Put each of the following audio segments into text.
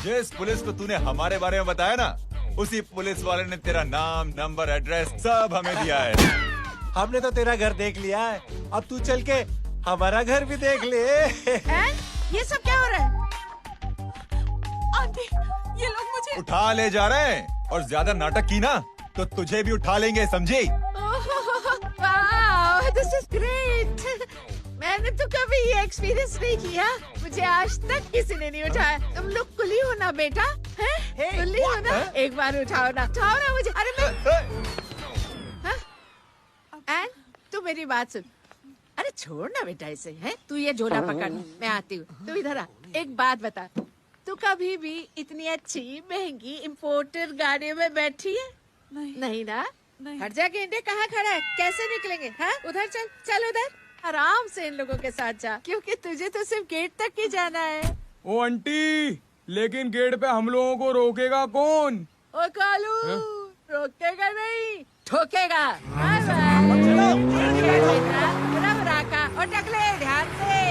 जिस पुलिस को तूने हमारे बारे में बताया ना, उसी पुलिस वाले ने तेरा नाम, नंबर, एड्रेस सब हमें दिया है। हमने तो तेरा घर देख लिया है, अब तू चल के हमारा घर भी देख ले। ये सब क्या हो रहा है? आंटी, ये लोग मुझे उठा ले जा रहे हैं, और ज्यादा नाटक की ना तो तुझे भी उठा लेंगे, समझी? This is great. मैंने तो कभी ये एक्सपीरियंस नहीं किया, मुझे आज तक किसी ने नहीं उठाया। तुम लोग कुली हो ना बेटा, हैं? कुली हो ना? एक बार उठाओ ना मुझे। अरे मैं एन, तू मेरी बात सुन। अरे छोड़ ना बेटा इसे, हैं? तू ये झोला पकड़, मैं आती हूँ। तू इधर आ, एक बात बता, तू कभी भी इतनी अच्छी महंगी इम्पोर्टेड गाड़ी में बैठी है? नहीं ना? हर जगह इंडिया कहाँ खड़ा है, कैसे निकलेंगे? हाँ, उधर चल, चल उधर, आराम से इन लोगों के साथ जा, क्योंकि तुझे तो सिर्फ गेट तक ही जाना है। ओ आंटी, लेकिन गेट पे हम लोगों को रोकेगा कौन? ओ कालू, रोकेगा नहीं, ठोकेगा। Bye bye. और टकले ध्यान से।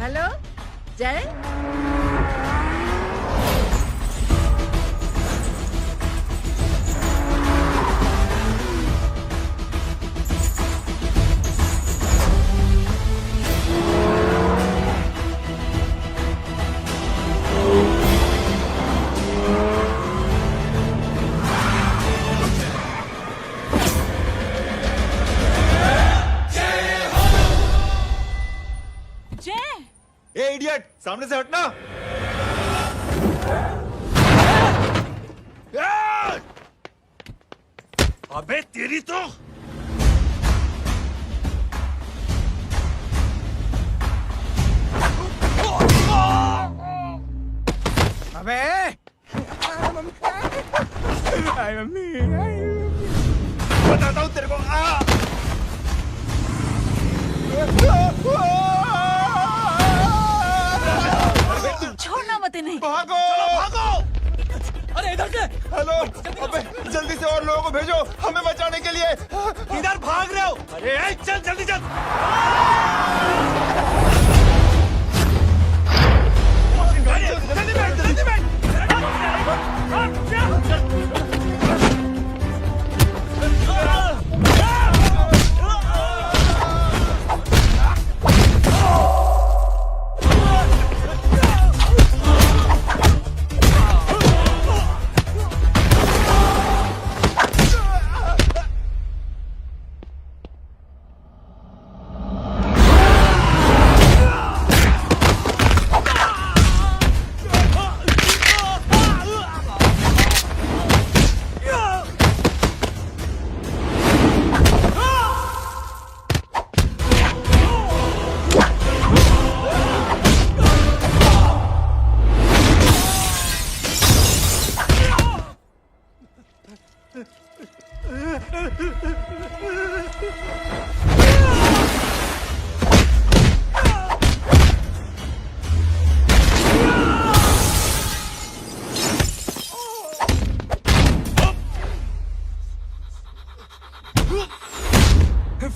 हेलो जय, ए इडियट, सामने से हटना। अबे तेरी तो अबे आई मम्मी, बताता हूँ तेरे को। छोड़ना मत नहीं। भागो, भागो। अरे इधर से। हेलो, अबे जल्दी से और लोगों को भेजो हमें बचाने के लिए। किधर भाग रहे हो? अरे चल जल्दी चल। जल्दी बैठ, जल्दी बैठ।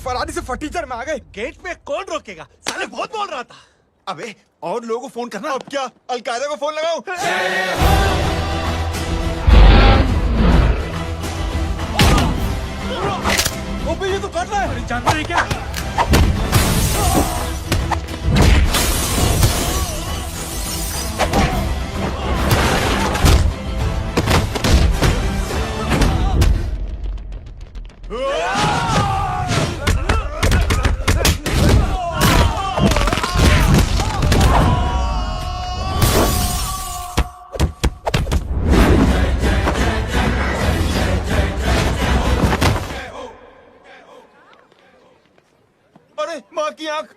फरारी से फटीचर में आ गए। गेट पे कौन रोकेगा? साले बहुत बोल रहा था। अबे और लोगों को फोन करना। अब क्या, अलकायदा को फोन लगाऊं? वो ये तो कर रहा है। जानता है क्या? माँ की आंख।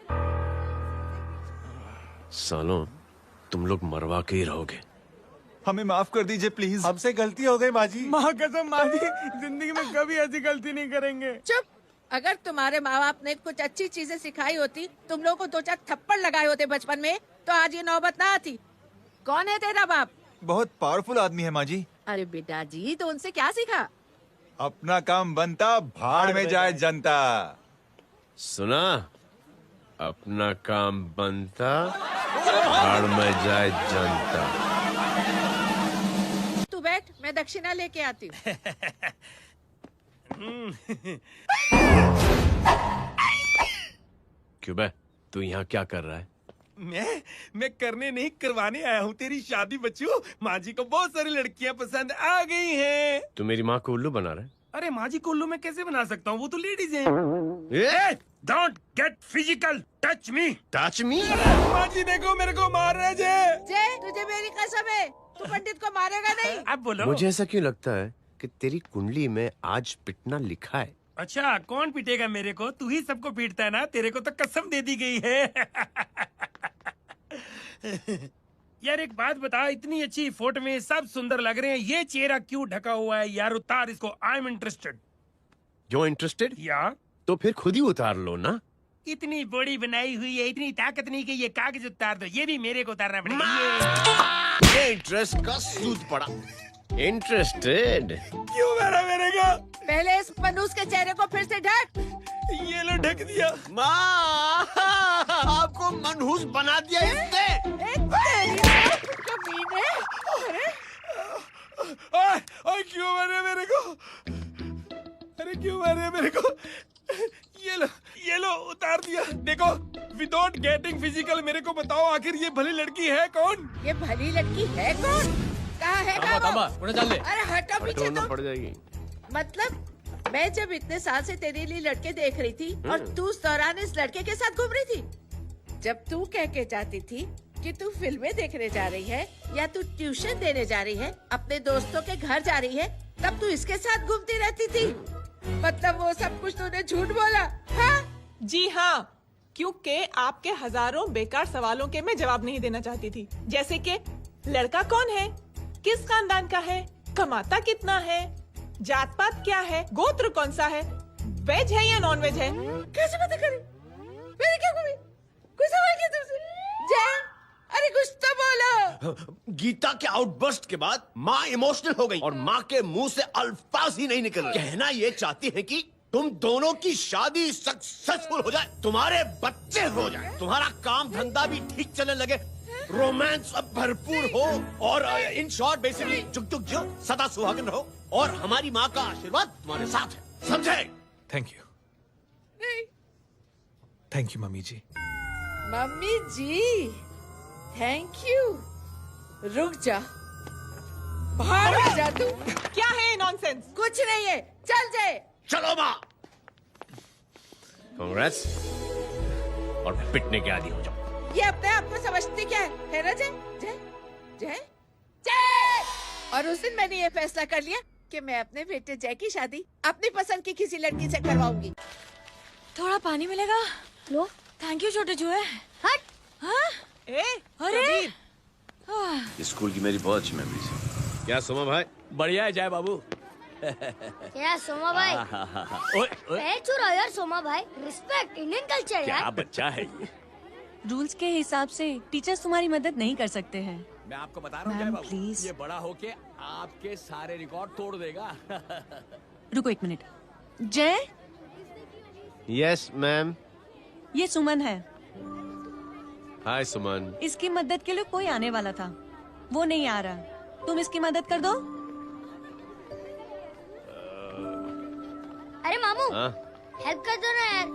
सालों, तुम लोग मरवा के ही रहोगे। हमें माफ कर दीजिए प्लीज। हमसे गलती हो गई माँ जी। माँ कसम माँ जी, जिंदगी में कभी ऐसी गलती नहीं करेंगे। चुप। अगर तुम्हारे माँ बाप ने कुछ अच्छी चीजें सिखाई होती, तुम लोगों को 2-4 थप्पड़ लगाए होते बचपन में, तो आज ये नौबत ना आती। कौन है तेरा बाप? बहुत पावरफुल आदमी है माँ जी। अरे बेटा जी, तो उनसे क्या सीखा? अपना काम बनता, भाड़ में जाए जनता। सुना? अपना काम बनता, भाड़ में जाए जनता। तू बैठ, मैं दक्षिणा लेके आती हूँ। क्यों बे? तू यहाँ क्या कर रहा है? मैं करने नहीं करवाने आया हूँ तेरी शादी बच्चू। माँ जी को बहुत सारी लड़कियाँ पसंद आ गई हैं। तू मेरी माँ को उल्लू बना रहा है? अरे माँ जी को उल्लू मैं कैसे बना सकता हूँ, वो तो लेडीज हैं। Don't get physical, touch me. Touch me? माँ जी देखो मेरे को मार रहे जय। जय, तुझे मेरी कसम है, तू पंडित को मारेगा नहीं। अब बोलो। मुझे ऐसा क्यों लगता है कि तेरी कुंडली में आज पिटना लिखा है? अच्छा, कौन पीटेगा मेरे को? तू ही सबको पीटता है ना, तेरे को तो कसम दे दी गई है। यार एक बात बता, इतनी अच्छी फोटो में सब सुंदर लग रहे हैं, ये चेहरा क्यों ढका हुआ है? यार उतार इसको, I am interested. You interested? या तो फिर खुद ही उतार लो ना। इतनी बॉडी बनाई हुई है, इतनी ताकत नहीं कि ये कागज उतार दो, ये भी मेरे को उतारना पड़ेगा। ये इंटरेस्ट का सूद पड़ा। इंटरेस्टेड? क्यों मारा मेरे को? पहले इस मनूस के चेहरे को फिर से ढक। ये लो ढक दिया। माँ, आपको मनहूस बना दिया इसने। कमीने। अरे ओए क्यों मारे मेरे को? अरे क्यों मारे मेरे को? ये लो उतार दिया। देखो, विदाउट गेटिंग फिजिकल मेरे को बताओ, आखिर ये भली लड़की है कौन? ये भली लड़की है कौन? कहाँ है वो? अरे हटो पीछे तो। पड़ जाएगी। मतलब मैं जब इतने साल से तेरे लिए लड़के देख रही थी और तू उस दौरान इस लड़के के साथ घूम रही थी। जब तू कह के जाती थी कि तू फिल्में देखने जा रही है या तू ट्यूशन देने जा रही है, अपने दोस्तों के घर जा रही है, तब तू इसके साथ घूमती रहती थी। मतलब वो सब कुछ तूने झूठ बोला? हाँ? जी हाँ, क्योंकि आपके हजारों बेकार सवालों के मैं जवाब नहीं देना चाहती थी। जैसे कि लड़का कौन है, किस खानदान का है, कमाता कितना है, जात पात क्या है, गोत्र कौन सा है, वेज है या नॉन वेज है। कैसे पता करी? मेरी क्या कमी? कोई सवाल किया तुमसे? जय, अरे कुछ तो बोलो। गीता के आउटबर्स्ट के बाद माँ इमोशनल हो गई और माँ के मुंह से अल्फाज ही नहीं निकल रहे। कहना ये चाहती है कि तुम दोनों की शादी सक्सेसफुल हो जाए, तुम्हारे बच्चे हो जाए, तुम्हारा काम धंधा भी ठीक चलने लगे, रोमांस अब भरपूर हो और इन शॉर्ट बेसिकली जुग जुग जो सदा सुहागन रहो और हमारी माँ का आशीर्वाद तुम्हारे साथ है, समझे? Thank you. Thank you mummy ji. Mummy ji, thank you. रुक जा, भाग जा तू। क्या है नॉनसेंस? कुछ नहीं है, चल जाए। चलो माँ। कांग्रेस और पिटने के आदी हो जाओ। ये अपने आप को समझती क्या है ना जय? जय जय जय। और उस दिन मैंने ये फैसला कर लिया कि मैं अपने बेटे जय की शादी अपनी पसंद की किसी लड़की से करवाऊंगी। थोड़ा पानी मिलेगा? लो। थैंक यू छोटे जुए। हट। हाँ? अरे स्कूल की मेरी बहुत अच्छी मेमोरीज है। क्या सोमा भाई? बढ़िया है जय बाबू। क्या सोमा भाई? पैर छुरा यार सोमा भाई, रिस्पेक्ट इंडियन कल्चर यार। क्या बच्चा है ये? रूल्स के हिसाब से टीचर्स तुम्हारी मदद नहीं कर सकते हैं। मैं आपको बता रहा हूँ जय बाबू, ये बड़ा होके आपके सारे रिकॉर्ड तोड़ देगा। रुको एक मिनट। जय। Yes ma'am. ये सुमन है। हाय सुमन। इसकी मदद के लिए कोई आने वाला था, वो नहीं आ रहा, तुम इसकी मदद कर दो। अरे मामू, हेल्प कर दो ना यार,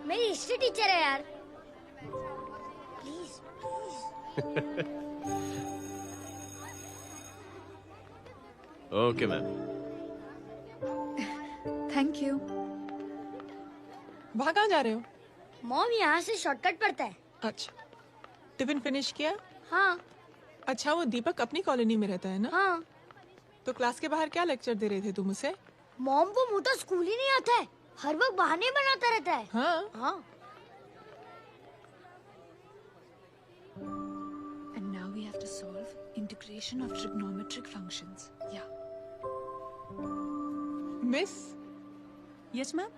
मेरी हिस्ट्री टीचर है यार, please please. Okay ma'am. Thank you. वहाँ कहाँ जा रहे हो? मॉम यहाँ से शॉर्टकट पड़ता है। अच्छा, टिफिन फिनिश किया? हाँ। अच्छा, वो दीपक अपनी कॉलोनी में रहता है ना? हाँ। तो क्लास के बाहर क्या लेक्चर दे रहे थे तुम उसे? मॉम वो मुँह तो स्कूल ही नहीं आता है, हर वक्त बहाने बनाता रहता है। हाँ हाँ। And now we have to solve integration of trigonometric functions. Yeah. Miss, yes ma'am.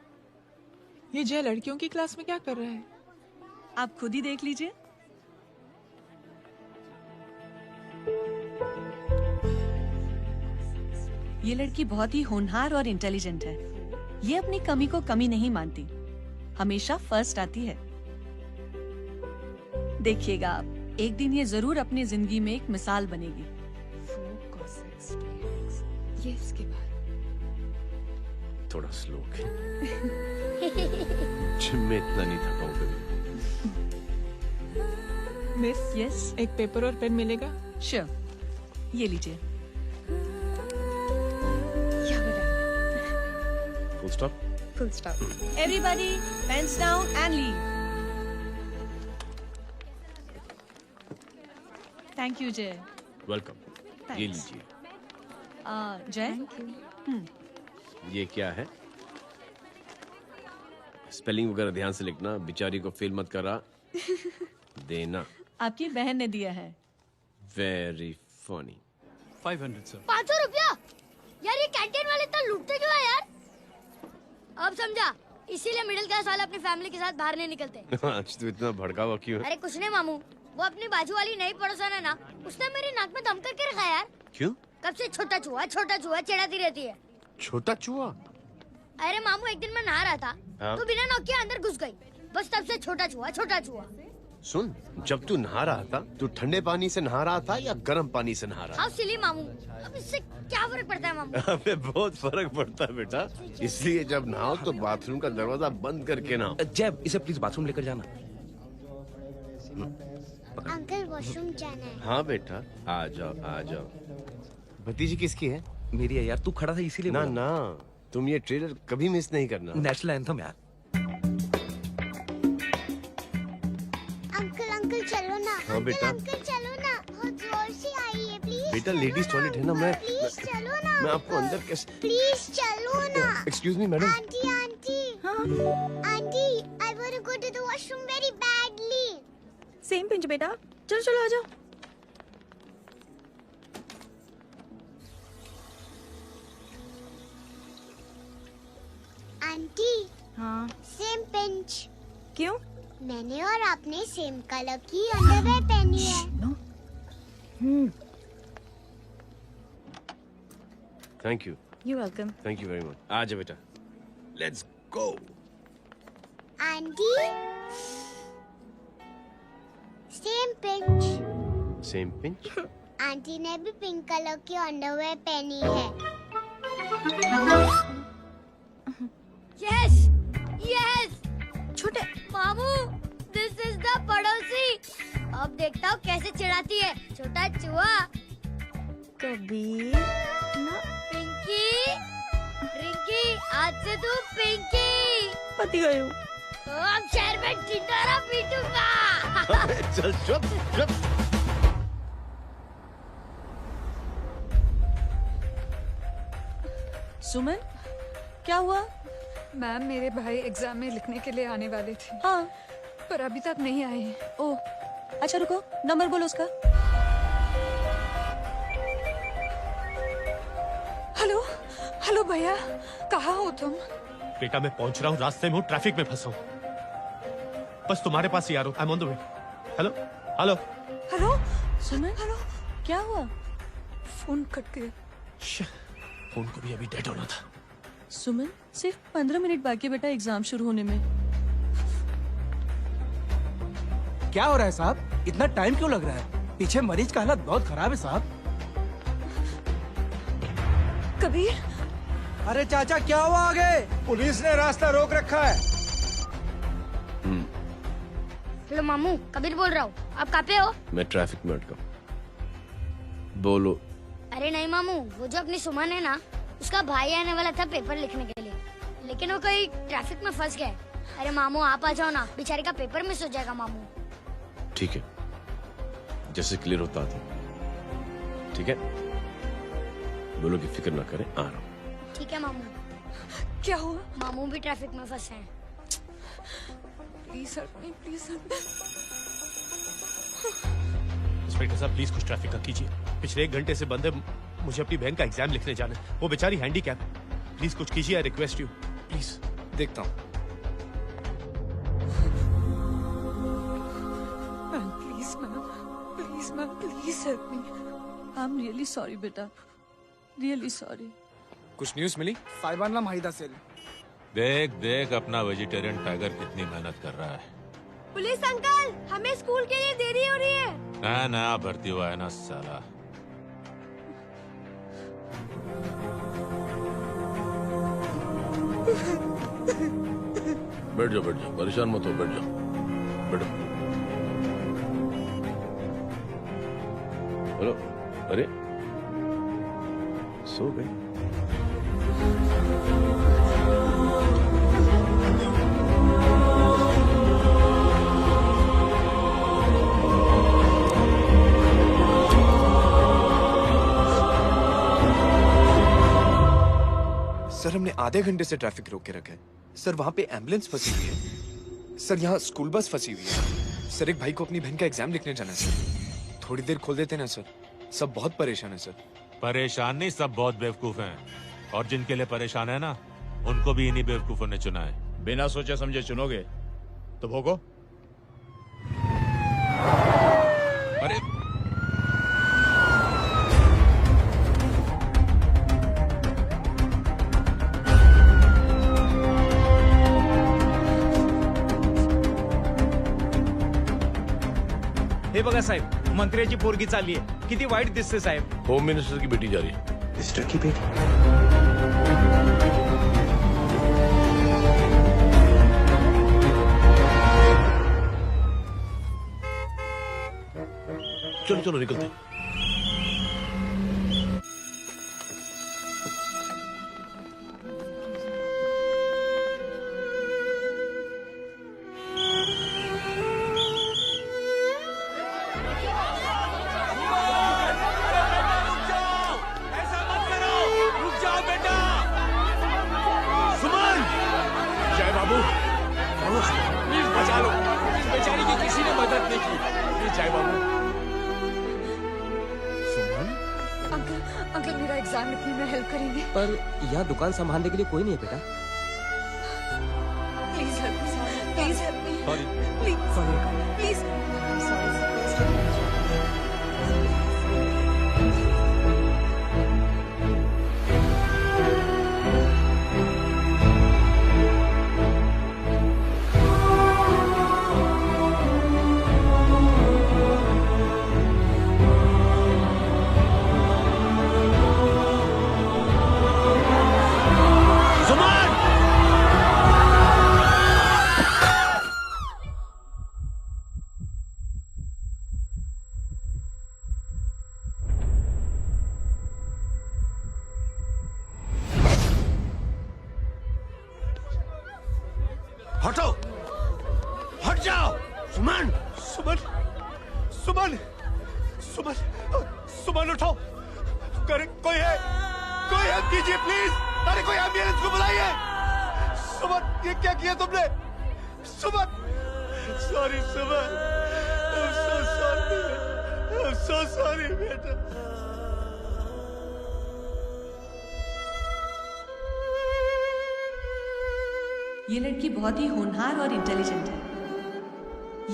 ये जय लड़कियों की क्लास में क्या कर रहा है? आप खुद ही देख लीजिए। ये लड़की बहुत ही होनहार और इंटेलिजेंट है। ये अपनी कमी को कमी नहीं मानती, हमेशा फर्स्ट आती है। देखिएगा आप, एक दिन ये जरूर अपनी जिंदगी में एक मिसाल बनेगी। ये इसके बाद थोड़ा स्लो जिम में इतना नहीं थका हूं कभी। मिस, यस, एक पेपर और पेन मिलेगा? श्योर, ये लीजिए। Full stop. full stop. Everybody pens down and leave. Thank you Jay. Welcome. ये लीजिए। जय, ये क्या है? स्पेलिंग वगैरह ध्यान से लिखना, बेचारी को फेल मत करा देना। आपकी बहन ने दिया है। Very funny. 500 सर। 500 रुपया? यार ये कैंटीन वाले इतना लूटते क्यों है यार? अब समझा, इसीलिए मिडिल क्लास वाले अपनी फैमिली के साथ बाहर नहीं निकलते। आज तो इतना भड़का हुआ क्यों है? अरे कुछ नहीं मामू, वो अपनी बाजू वाली नई पड़ोसन है ना, उसने मेरी नाक में दम करके रखा यार। क्यों? कब से छोटा चूहा चिढ़ाती रहती है। छोटा चूहा? अरे मामू, एक दिन मैं नहा रहा था, हाँ? तो बिना नॉक के अंदर घुस गई। बस तब से छोटा चूहा। सुन, जब तू नहा रहा था, तू ठंडे पानी से नहा रहा था या गर्म पानी से नहा रहा था? हाँ सिली मामू, अब इससे क्या फर्क पड़ता है मामू? हमें बहुत फर्क पड़ता है बेटा, इसलिए जब नहाओ तो बाथरूम का दरवाजा बंद करके नहाओ। जय, इसे प्लीज बाथरूम लेकर जाना। अंकल वॉशरूम जाना है। हाँ बेटा, आ जाओ। भतीजी किसकी है? मेरी है यार, तू खड़ा था इसीलिए ना बोला। ना, तुम ये ट्रेलर कभी मिस नहीं करना। नेशनल एंथम यार। अंकल चलो ना। हाँ बेटा। अंकल चलो ना, बहुत जोर से आई है, प्लीज। बेटा लेडीज टॉयलेट है ना, मैं चलो ना। मैं आपको अंदर कैसे? प्लीज चलो ना। Excuse me madam. Aunty, I want to go to the washroom very badly. Same pinch बेटा, चलो आ जाओ। आंटी, हाँ, सेम पिंच। क्यों? मैंने और आपने सेम कलर की अंडरवेयर पहनी है। Thank you. You welcome. Thank you very much. आ जाओ बेटा, let's go. Aunty, same pinch. Same pinch? Aunty ने भी पिंक कलर की अंडरवेयर पहनी है। Yes yes. छोटे मामू, दिस इज द पड़ोसी। अब देखता हूँ कैसे चिढ़ाती है छोटा चूहा। कबीर ना। पिंकी, रिंकी, आज से तू पिंकी। पति गई हूँ। तो अब शहर में ढिंढोरा पीटूंगा। चल चुप। सुमन, क्या हुआ? मैम, मेरे भाई एग्जाम में लिखने के लिए आने वाले थे, हाँ, पर अभी तक नहीं आए हैं। ओह, अच्छा रुको, नंबर बोलो उसका। हेलो भैया, कहाँ हो तुम? बेटा मैं पहुंच रहा हूँ, रास्ते में हूँ, ट्रैफिक में फंसा हूँ। बस तुम्हारे पास ही आ रहा हूँ। I am on the way. Hello. Suman, क्या हुआ? फोन कट गया। फोन को भी अभी डेड होना था। सुमन, सिर्फ 15 मिनट बाकी बेटा एग्जाम शुरू होने में। क्या हो रहा है साहब? इतना टाइम क्यों लग रहा है? पीछे मरीज का हालत बहुत खराब है साहब। कबीर, अरे चाचा क्या हुआ आगे? पुलिस ने रास्ता रोक रखा है। हेलो मामू, कबीर बोल रहा हूँ। आप कहाँ पे हो? मैं ट्रैफिक में अटका। बोलो। अरे नहीं मामू, वो जो अपनी सुमन है ना, उसका भाई आने वाला था पेपर लिखने के लिए, लेकिन वो कहीं ट्रैफिक में फंस गया। अरे मामू आप आ जाओ ना, बेचारे का पेपर मिस हो जाएगा मामू। ठीक है, जैसे क्लियर होता था। ठीक है, बोलो कि फिक्र ना करें, आ रहा हूँ। ठीक है मामू। क्या हुआ? मामू भी ट्रैफिक में फंसे हैं। Please help me, please help me. Inspector साहब प्लीज कुछ ट्रैफिक का कीजिए। पिछले 1 घंटे से बंद है, मुझे अपनी बहन का एग्जाम लिखने जाना है। वो बेचारी हैंडीकैप है। प्लीज कुछ कीजिए, आई रिक्वेस्ट यू प्लीज। देखता हूँ। Ma'am, please help me. I am really sorry बेटा, रियली सॉरी। कुछ न्यूज़ मिली? साहिबानला माहित असेल. देख देख अपना वेजिटेरियन टाइगर कितनी मेहनत कर रहा है. पुलिस अंकल, हमें स्कूल के लिए देरी हो रही है. नया भर्ती हुआ है ना साला. बैठ जाओ परेशान मत हो, बैठ जाओ बैठो. हेलो, अरे सो गई. सर हमने आधे घंटे से ट्रैफिक रोक के रखा है. सर वहाँ पे एम्बुलेंस फंसी हुई है. सर यहाँ स्कूल बस फंसी हुई है. सर एक भाई को अपनी बहन का एग्जाम लिखने जाना है सर. थोड़ी देर खोल देते ना सर. सब बहुत परेशान है सर. परेशान नहीं, सब बहुत बेवकूफ हैं. और जिनके लिए परेशान है ना, उनको भी इन्हीं बेवकूफों ने चुना है. बिना सोचे समझे चुनोगे तो भोगो. अरे हे बघा साहेब, मंत्र्याची पोरगी चालली आहे. किती वाईट दिसते साहेब. होम मिनिस्टर की बेटी जा रही है. मिनिस्टर की बेटी? चलो चलो निकलते हैं. अंकल मेरा एग्जाम लिखने में हेल्प करेंगे? पर यहाँ दुकान संभालने के लिए कोई नहीं है बेटा. Please help me. Please help me. Sorry. Please. हटो, हट जाओ. सुमन, सुमन, सुमन, सुमन, सुमन उठो. करे कोई है, कोई हेल्प कीजिए प्लीज. अरे कोई एम्बुलेंस को बुलाइए. सुमन, ये क्या किया तुमने? Suman, sorry Suman. I'm so sorry. I'm so sorry बेटा. ये लड़की बहुत ही होनहार और इंटेलिजेंट है.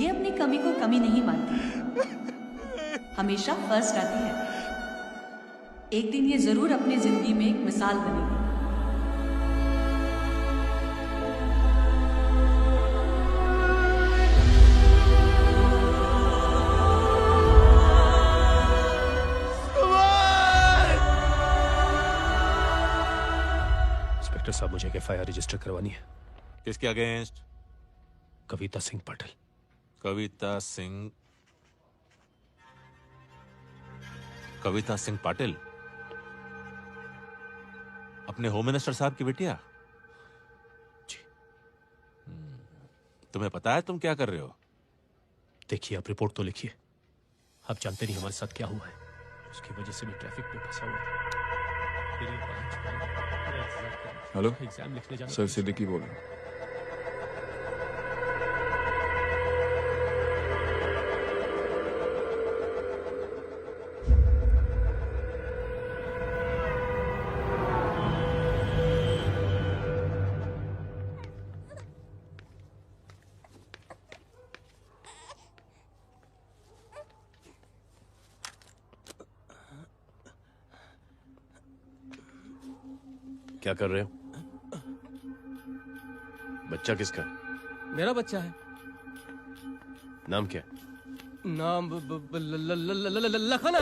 ये अपनी कमी को कमी नहीं मानती. हमेशा फर्स्ट आती है. एक दिन ये जरूर अपनी जिंदगी में एक मिसाल बनेगी. इंस्पेक्टर साहब, मुझे एफआईआर रजिस्टर करवानी है. किसके अगेंस्ट? कविता सिंह पाटिल. कविता सिंह पाटिल अपने होम मिनिस्टर साहब की बेटिया? जी. तुम्हें पता है तुम क्या कर रहे हो? देखिए, आप रिपोर्ट तो लिखिए. आप जानते नहीं हमारे साथ क्या हुआ है. उसकी वजह से मैं ट्रैफिक में फंसा हुआ. हेलो एग्जाम लिखने जाना. सर सिद्दीकी बोल रहा हूँ. क्या कर रहे हो? बच्चा किसका? मेरा बच्चा है। नाम क्या? नाम लखन है।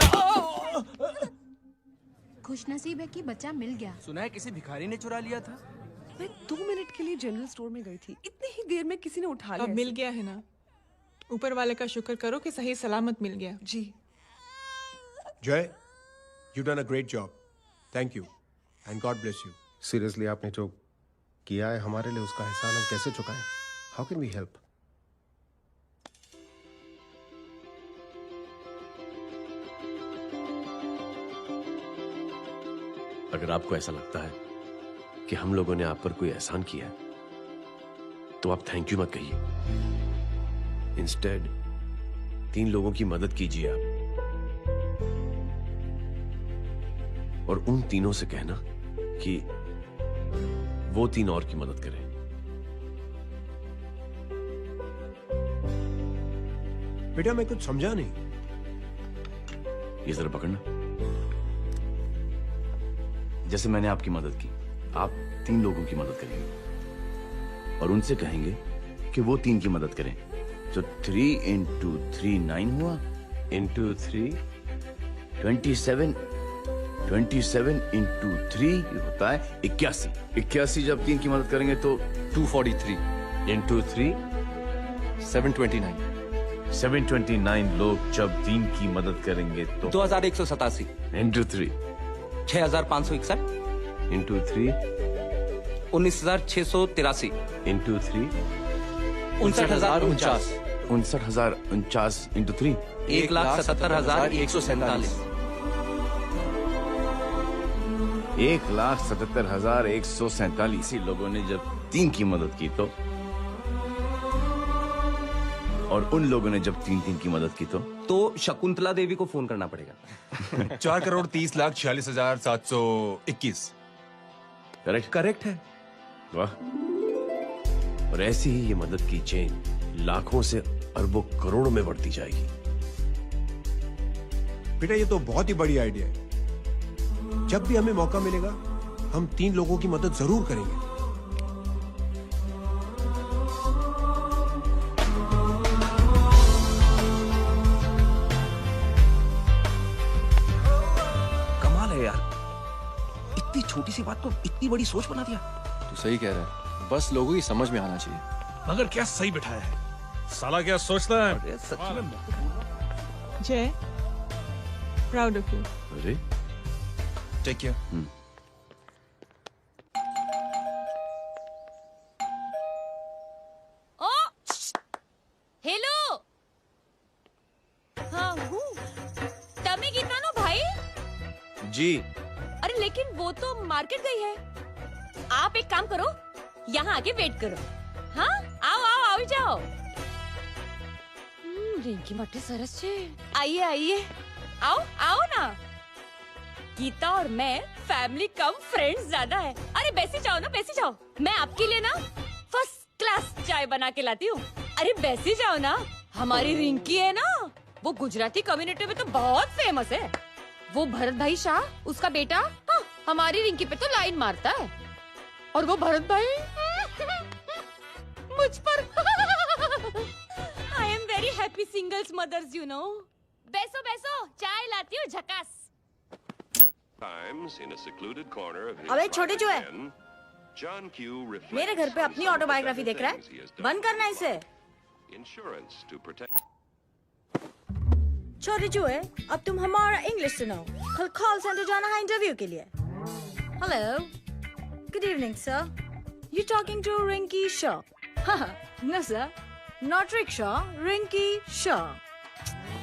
खुशनसीब है कि बच्चा मिल गया। सुना है किसी भिखारी ने चुरा लिया था। मैं 2 मिनट के लिए जनरल स्टोर में गई थी, इतनी ही देर में किसी ने उठा लिया। अब मिल गया है ना, ऊपर वाले का शुक्र करो कि सही सलामत मिल गया। जी। जय, you done a great job, thank you and God bless you. Seriously आपने जो किया है हमारे लिए, उसका एहसान हम कैसे चुकाएं? How can we help? अगर आपको ऐसा लगता है कि हम लोगों ने आप पर कोई एहसान किया है तो आप थैंक यू मत कहिए। इंस्टेड 3 लोगों की मदद कीजिए आप, और उन तीनों से कहना कि वो 3 और की मदद करें। बेटा मैं कुछ समझा नहीं। ये जरा पकड़ना। जैसे मैंने आपकी मदद की, आप 3 लोगों की मदद करेंगे और उनसे कहेंगे कि वो 3 की मदद करें। तो 3 into 3 9 हुआ, into 3 27, 27 into 3 होता है 81। 81 जब 3 की मदद करेंगे तो 243 into 3 729 729 लोग जब 3 की मदद करेंगे तो 2187 into 3 6561 into 3 19683 into 3 59049 59049 into 3 1,77,147 1,77,147 लोगों ने जब 3 की मदद की तो, और उन लोगों ने जब 3 की मदद की तो शकुंतला देवी को फोन करना पड़ेगा। 4,30,46,721। करेक्ट है। वाह। और ऐसी ही ये मदद की चेन लाखों से अरबों करोड़ों में बढ़ती जाएगी। बेटा ये तो बहुत ही बड़ी आइडिया है। जब भी हमें मौका मिलेगा हम 3 लोगों की मदद जरूर करेंगे। कमाल है यार, इतनी छोटी सी बात को इतनी बड़ी सोच बना दिया। तू सही कह रहा है, बस लोगों की समझ में आना चाहिए। मगर क्या सही बिठाया है, साला क्या सोचता है। सच में जय, प्राउड ऑफ यू। अरे टेक केयर। ओ हेलो, हाँ हूँ। तमे गीता नो भाई। जी। अरे लेकिन वो तो मार्केट गई है। आप एक काम करो, यहाँ आके वेट करो। हाँ आओ आओ आओ जाओ। रिंकी मट्टी सरस छे। आइए आइए, आओ आओ ना। गीता और मैं फैमिली कम फ्रेंड्स ज्यादा है। अरे बैसी जाओ ना, बैसी जाओ। मैं आपके लिए ना फर्स्ट क्लास चाय बना के लाती हूँ। अरे बैसी जाओ ना। हमारी रिंकी है ना, वो गुजराती कम्युनिटी में तो बहुत फेमस है। वो भरत भाई शाह, उसका बेटा, हाँ, हमारी रिंकी पे तो लाइन मारता है। और वो भरत भाई मुझ पर। I am very happy singles mothers you know. बैसो बैसो, चाय लाती हूँ झकास। अबे छोटे जो है, मेरे घर पे अपनी ऑटोबायोग्राफी देख रहा है, बंद करना इसे। छोटे जो है, अब तुम हमारा इंग्लिश सुनो। कल कॉल सेंटर जाना है इंटरव्यू के लिए। Hello, good evening sir, you talking to Rinky Shaw? No sir, not rickshaw, Rinky Shaw.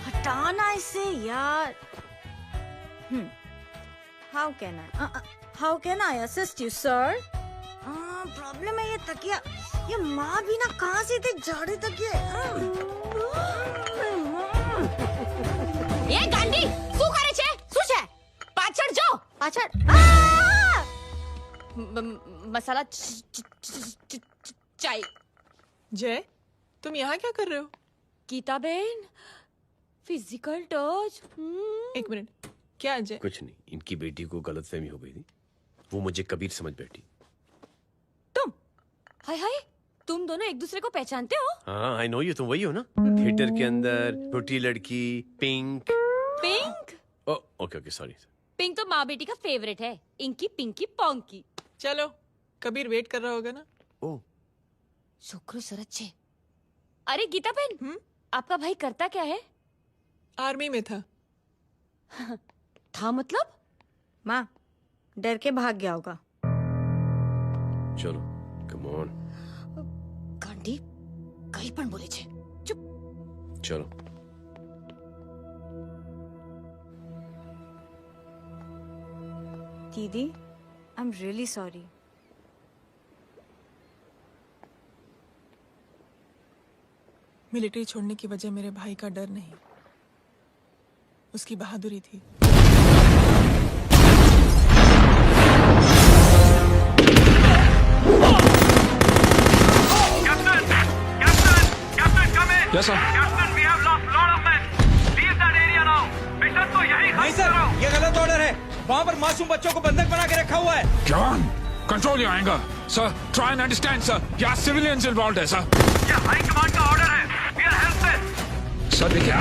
हटाना इसे यार। How can I assist you, sir? Problem है ये तकिया, ये माँ भी ना कहाँ से थे झाड़े तकिए। ये गांडी, શું કરે છે? શું છે? પાછળ જો, પાછળ। मसाला चाय। जय, तुम यहाँ क्या कर रहे हो? गीता बहन, फिजिकल टच। एक मिनट, क्या अजय? कुछ नहीं, इनकी बेटी को गलतफहमी हो गई थी वो मुझे कबीर समझ बैठी। तुम हाय हाय, तुम दोनों एक दूसरे को पहचानते हो? हाँ आई नो यू, तुम वही हो ना थिएटर के अंदर छोटी लड़की pink. Pink? Okay okay sorry. Pink तो माँ बेटी का फेवरेट है, इंकी पिंकी पोंकी। चलो कबीर वेट कर रहा होगा ना। ओ शुक्र सरच्चे। अरे गीता बहन, आपका भाई करता क्या है? आर्मी में था। था मतलब? माँ डर के भाग गया होगा। चलो कम ऑन। गांडी कहीं पण बोले छे। चुप। चलो दीदी I am really sorry. Military छोड़ने की वजह मेरे भाई का डर नहीं, उसकी बहादुरी थी। Yes, sir. Captain, we have lost lot of men. Leave that area now. Mission तो यही नहीं सर, ये गलत ऑर्डर है। वहाँ पर मासूम बच्चों को बंधक बना के रखा हुआ है। John, control your anger. Sir, try and understand, sir. यहाँ civilians involved है, sir. ये हाई कमांड का ऑर्डर है। We are helpless. Sir, देखिए।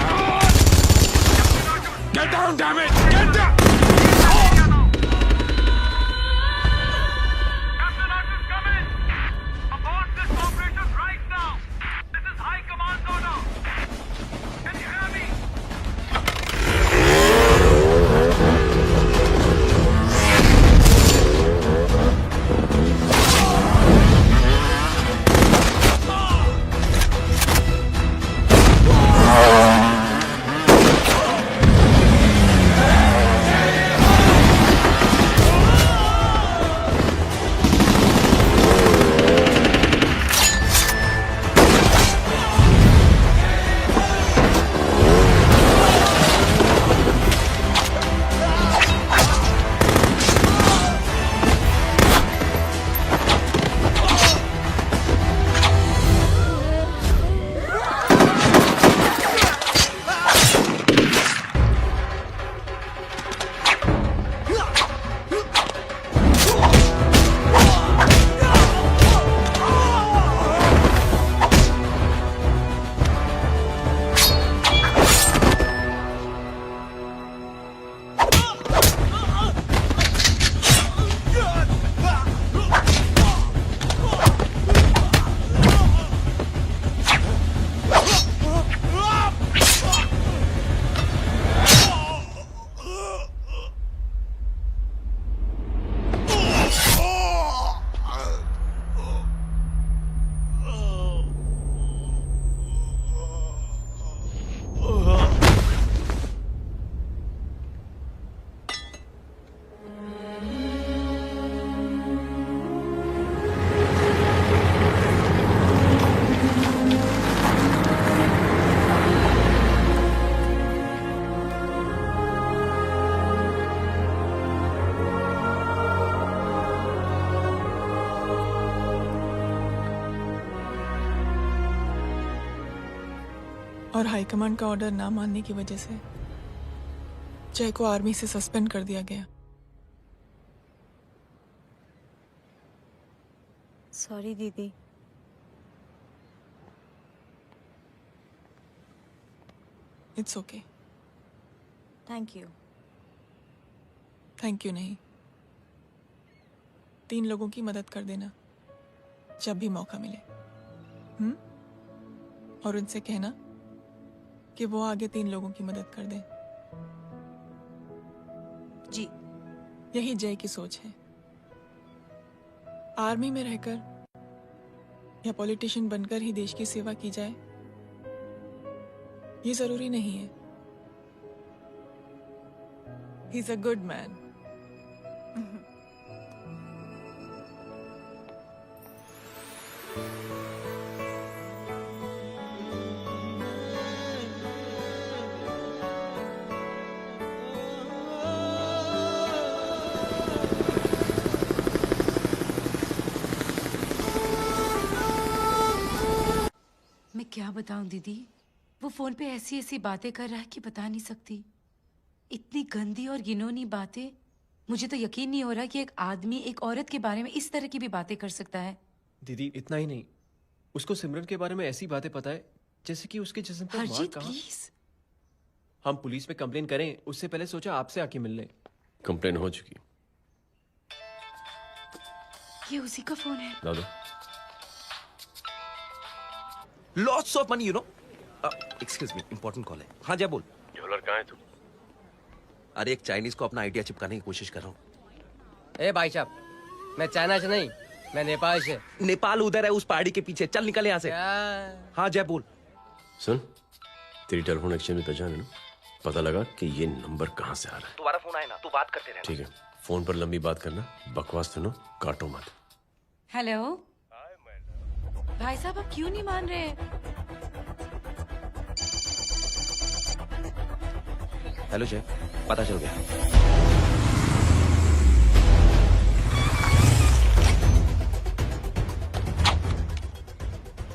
Get down, damn it! Get down! Captain, Arthur, come in. Abort this operation right now. This is high command's order. Can you hear me? और high command का order ना मानने की वजह से जय को आर्मी से सस्पेंड कर दिया गया। सॉरी दीदी। It's okay. Thank you. Thank you नहीं, 3 लोगों की मदद कर देना जब भी मौका मिले। और उनसे कहना कि वो आगे 3 लोगों की मदद कर दें। जी। यही जय की सोच है। आर्मी में रहकर या पॉलिटिशियन बनकर ही देश की सेवा की जाए, ये जरूरी नहीं है। He is a good man. मैं क्या बताऊं दीदी, वो फोन पे ऐसी ऐसी बातें कर रहा है कि बता नहीं सकती। इतनी गंदी और घिनौनी बातें मुझे तो यकीन नहीं हो रहा कि एक आदमी एक औरत के बारे में इस तरह की भी बातें कर सकता है। दीदी इतना ही नहीं, उसको सिमरन के बारे में ऐसी बातें पता है जैसे कि उसके जिस्म पर मार हरजीत कहाँ। प्लीज। हम पुलिस में कंप्लेन करें उससे पहले सोचा आपसे आके मिल लें। कंप्लेन हो चुकी। ये उसी का फोन है। दादा lots of money you know. Excuse me, important call है। हाँ जय बोल। ज्वेलर कहाँ है तू? अरे एक चाइनीज को अपना आइडिया चिपकाने की कोशिश कर रहा हूँ। ए भाई साहब, मैं चाइना से नहीं, मैं नेपाल से। नेपाल उधर है उस पहाड़ी के पीछे, चल निकल यहाँ से। हाँ जय बोल। सुन, तेरी टेलीफोन एक्सचेंज में पहचान है ना? पता लगा कि ये नंबर कहाँ से आ रहा है। तुम्हारा फोन आए ना, तू बात करते रहना। ठीक है, फोन पर लंबी बात करना, बकवास सुनो, काटो मत। हेलो भाई साहब, आप क्यों नहीं मान रहे? हेलो जय, पता चल गया।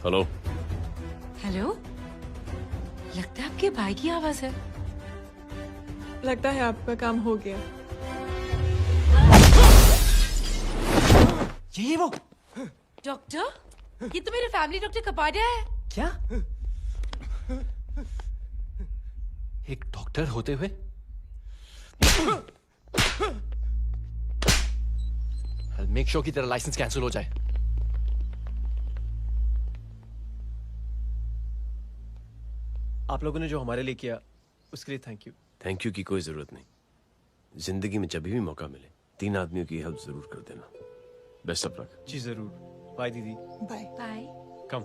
हेलो हेलो, लगता है आपके भाई की आवाज है। लगता है आपका काम हो गया। ये वो डॉक्टर, ये तो मेरे फैमिली डॉक्टर कपाडिया है। क्या? एक डॉक्टर होते हुए? मेक श्योर कि तेरा लाइसेंस कैंसिल हो जाए। आप लोगों ने जो हमारे लिए किया उसके लिए थैंक यू। थैंक यू की कोई जरूरत नहीं। जिंदगी में जब भी मौका मिले 3 आदमियों की हेल्प जरूर कर देना। Best of luck. जी जरूर। बाय दीदी। Bye bye. Come.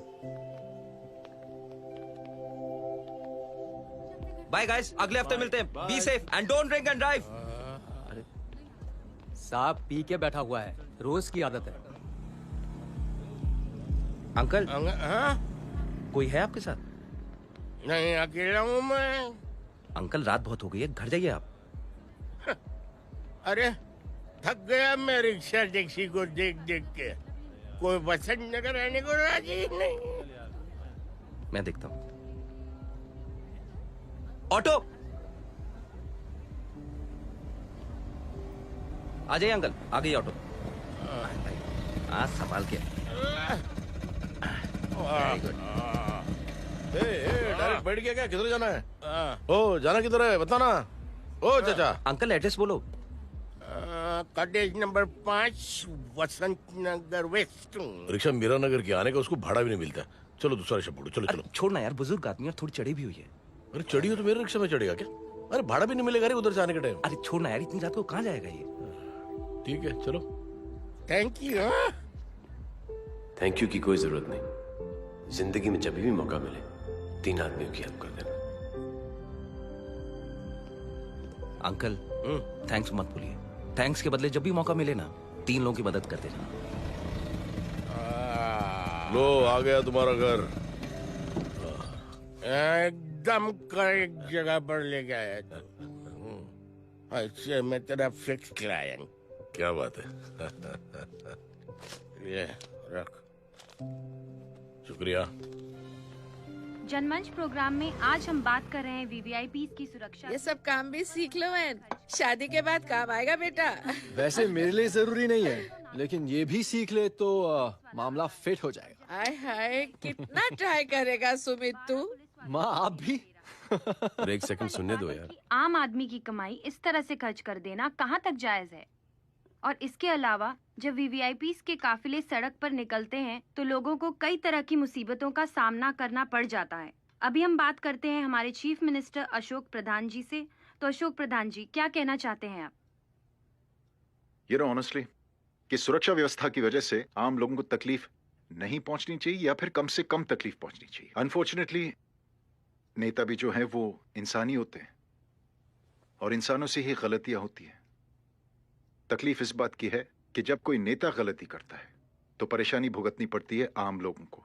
Bye guys, अगले हफ्ते मिलते हैं। Be safe and don't drink and drive. अरे साहब पी के बैठा हुआ है, रोज की आदत है। अंकल हाँ? कोई है आपके साथ? नहीं, अकेला हूँ मैं। अंकल रात बहुत हो गई है, घर जाइए आप। अरे थक गया मैं रिक्शा टैक्सी को देख देख के। कोई वसंत नगर रहने को राजी नहीं। मैं देखता हूँ। ऑटो आ जाइए अंकल, आ गई ऑटो। आज संभाल के। डायरेक्ट बैठ गया क्या? किधर जाना है? ओ जाना किधर है बताना। ओ चाचा। अंकल एड्रेस बोलो। कॉटेज नंबर 5 वसंत नगर वेस्ट। रिक्शा मीरा नगर के आने का उसको भाड़ा भी नहीं मिलता। चलो दूसरा रिक्शा पकड़ो। चलो चलो। छोड़ना यार, बुजुर्ग आदमी और थोड़ी चढ़ी भी हुई है। अरे चढ़ी हो तो मेरे रिक्शा में चढ़ेगा क्या? अरे भाड़ा भी नहीं मिलेगा रे उधर से आने के टाइम। अरे छोड़ना यार, इतनी रात को कहाँ जाएगा ये? ठीक है चलो। Thank you. थैंक यू की कोई जरूरत नहीं। जिंदगी में जब भी मौका मिले 3 आदमियों की हेल्प कर देना। अंकल थैंक्स मत भूलिए। थैंक्स के बदले जब भी मौका मिले ना 3 लोगों की मदद कर देना। लो आ गया तुम्हारा घर। एकदम करेक्ट जगह पर ले गया। अच्छा मैं तेरा फिक्स क्लाइंट। क्या बात है। ये रख। शुक्रिया। जनमंच प्रोग्राम में आज हम बात कर रहे हैं वीवीआईपी की सुरक्षा। ये सब काम भी सीख लो मैन, शादी के बाद काम आएगा बेटा। वैसे मेरे लिए जरूरी नहीं है, लेकिन ये भी सीख ले तो मामला फिट हो जाएगा। हाय हाय, कितना ट्राई करेगा सुमित तू? माँ आप भी। अरे एक सेकंड सुनने दो यार। आम आदमी की कमाई इस तरह से खर्च कर देना कहाँ तक जायज है? और इसके अलावा जब वीवीआईपी के काफिले सड़क पर निकलते हैं तो लोगों को कई तरह की मुसीबतों का सामना करना पड़ जाता है। अभी हम बात करते हैं हमारे चीफ मिनिस्टर अशोक प्रधान जी से। तो अशोक प्रधान जी, क्या कहना चाहते हैं आप? ये ऑनेस्टली कि सुरक्षा व्यवस्था की वजह से आम लोगों को तकलीफ नहीं पहुंचनी चाहिए या फिर कम से कम तकलीफ पहुंचनी चाहिए। अनफॉर्चुनेटली नेता भी जो है वो इंसानी होते हैं और इंसानों से ही गलतियां होती हैं। तकलीफ इस बात की है कि जब कोई नेता गलती करता है तो परेशानी भुगतनी पड़ती है आम लोगों को।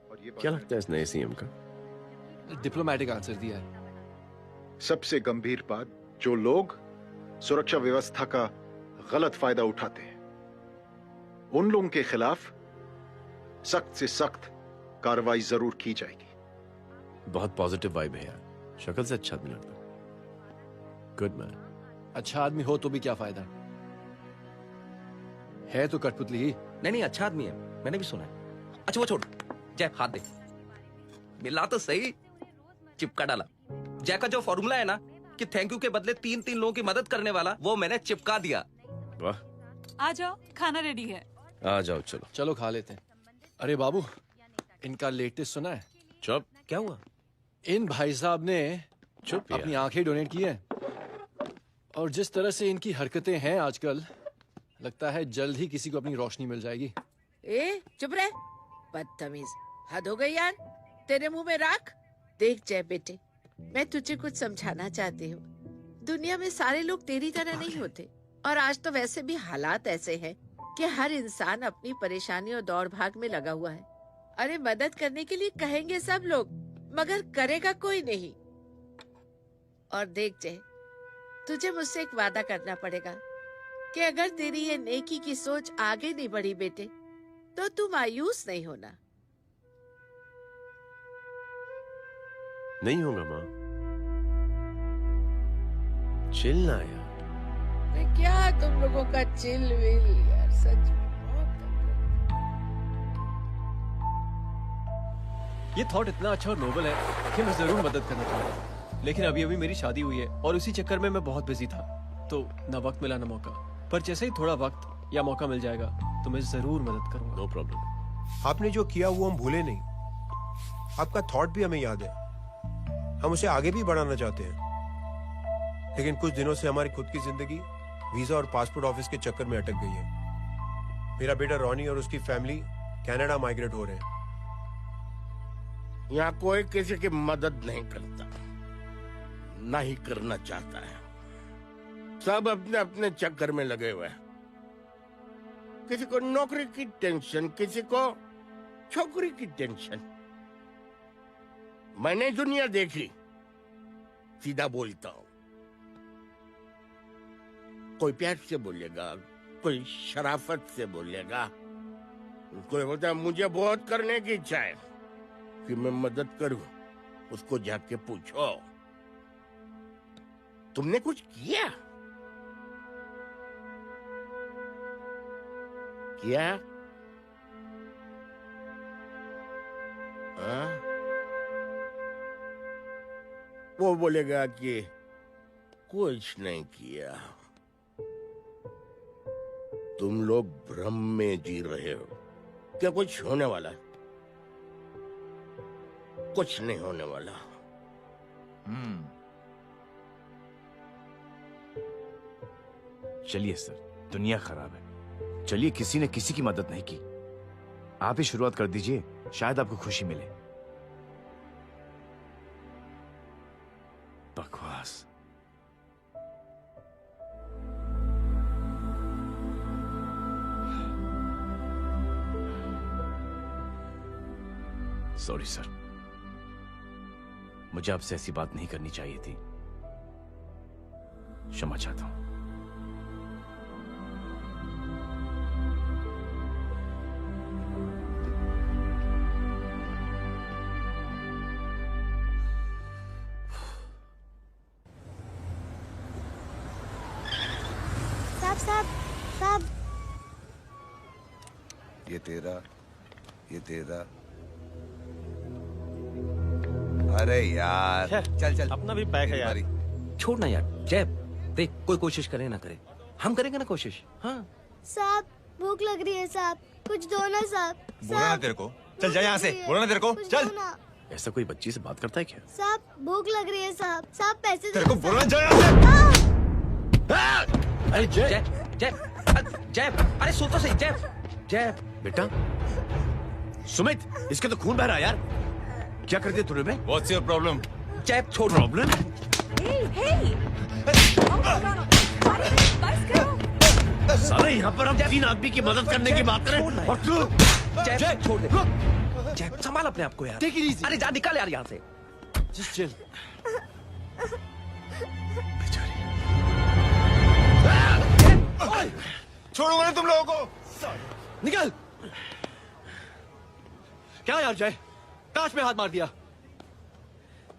और ये क्या लगता है इस नए सीएम का? डिप्लोमेटिक आंसर दिया है। सबसे गंभीर बात, जो लोग सुरक्षा व्यवस्था का गलत फायदा उठाते हैं उन लोगों के खिलाफ सख्त से सख्त कार्रवाई जरूर की जाएगी। बहुत पॉजिटिव वाइब है यार। शक्ल से अच्छा आदमी लगता है। Good man. अच्छा आदमी हो तो भी क्या फायदा, है तो कठपुतली। नहीं अच्छा आदमी है, मैंने भी सुना है। अच्छा वो छोड़, जय हाथ दे। मिला तो सही, चिपका डाला। जय का जो फॉर्मूला है ना कि थैंक यू के बदले 3 लोगों की मदद करने वाला, वो मैंने चिपका दिया। वाह, आ जाओ, खाना रेडी है। आ जाओ, चलो चलो खा लेते हैं। अरे बाबू, इनका लेटेस्ट सुना है? चुप। क्या हुआ? इन भाई साहब ने चुप अपनी आंखें डोनेट की है, और जिस तरह से इनकी हरकतें हैं आजकल, लगता है जल्द ही किसी को अपनी रोशनी मिल जाएगी। ए चुप रहे, बदतमीज, हद हो गई यार। तेरे मुंह में राख। देख जय बेटे, मैं तुझे कुछ समझाना चाहती हूँ। दुनिया में सारे लोग तेरी तरह नहीं होते, और आज तो वैसे भी हालात ऐसे हैं कि हर इंसान अपनी परेशानी और दौड़ भाग में लगा हुआ है। अरे मदद करने के लिए कहेंगे सब लोग, मगर करेगा कोई नहीं। और देख जय, तुझे मुझसे एक वादा करना पड़ेगा कि अगर तेरी ये नेकी की सोच आगे नहीं बढ़ी बेटे, तो तू मायूस नहीं होना। नहीं होगा माँ, चिल ना यार। अरे क्या तुम लोगों का चिल विल यार, सच में ये थॉट इतना अच्छा और नोबल है कि मैं जरूर मदद करना चाहूंगा, लेकिन अभी अभी मेरी शादी हुई है और उसी चक्कर में मैं बहुत बिजी था, तो ना वक्त मिला ना मौका। पर जैसे ही थोड़ा वक्त या मौका मिल जाएगा तो मैं जरूर मदद करूंगा। No problem. आपने जो किया वो हम भूले नहीं, आपका थॉट भी हमें याद है, हम उसे आगे भी बढ़ाना चाहते हैं। लेकिन कुछ दिनों से हमारी खुद की जिंदगी वीजा और पासपोर्ट ऑफिस के चक्कर में अटक गई है। मेरा बेटा रॉनी और उसकी फैमिली कनाडा माइग्रेट हो रहे हैं। यहाँ कोई किसी की मदद नहीं करता, ना ही करना चाहता है। सब अपने अपने चक्कर में लगे हुए हैं। किसी को नौकरी की टेंशन, किसी को छोकरी की टेंशन। मैंने दुनिया देखी, सीधा बोलता हूं। कोई प्यार से बोलेगा, कोई शराफत से बोलेगा, कोई बोलता है मुझे बहुत करने की इच्छा है कि मैं मदद करूं। उसको जाके पूछो, तुमने कुछ किया? किया? हाँ? वो बोलेगा कि कुछ नहीं किया। तुम लोग भ्रम में जी रहे हो। क्या कुछ होने वाला है? कुछ नहीं होने वाला। चलिए सर, दुनिया खराब है। चलिए, किसी ने किसी की मदद नहीं की, आप ही शुरुआत कर दीजिए, शायद आपको खुशी मिले। बकवास। सॉरी सर, मुझे आपसे ऐसी बात नहीं करनी चाहिए थी। क्षमा चाहता हूं। साहब, ये तेरा। अरे यार, चल अपना भी पैक है यार। छोड़ ना यार। जय देख, कोई कोशिश करे ना करे, हम करेंगे ना कोशिश। हाँ साहब भूख लग रही है साहब, कुछ दो ना साहब। बोला ना तेरे को, चल जा यहाँ से। बोला ना तेरे को, चल। ऐसा कोई बच्ची से बात करता है क्या? साहब भूख लग रही है साहब, पैसे तेरे को बोला जा यहाँ से। अरे जय जय जय, अरे सुन तो सही। जय बेटा, सुमित, इसके तो खून बह रहा है यार। क्या कर दिया तूने बे? What's your problem? जय छोड़। प्रॉब्लम? साले यहाँ पर हम 3 आदमी की मदद करने की बात करें और तू जय छोड़ दे। जय संभाल अपने आप को यार। Take it easy. अरे जा, निकल यार यहाँ से। Just chill. छोड़ूंगा ना तुम लोगों को। निकल। क्या यार जय, काश में हाथ मार दिया।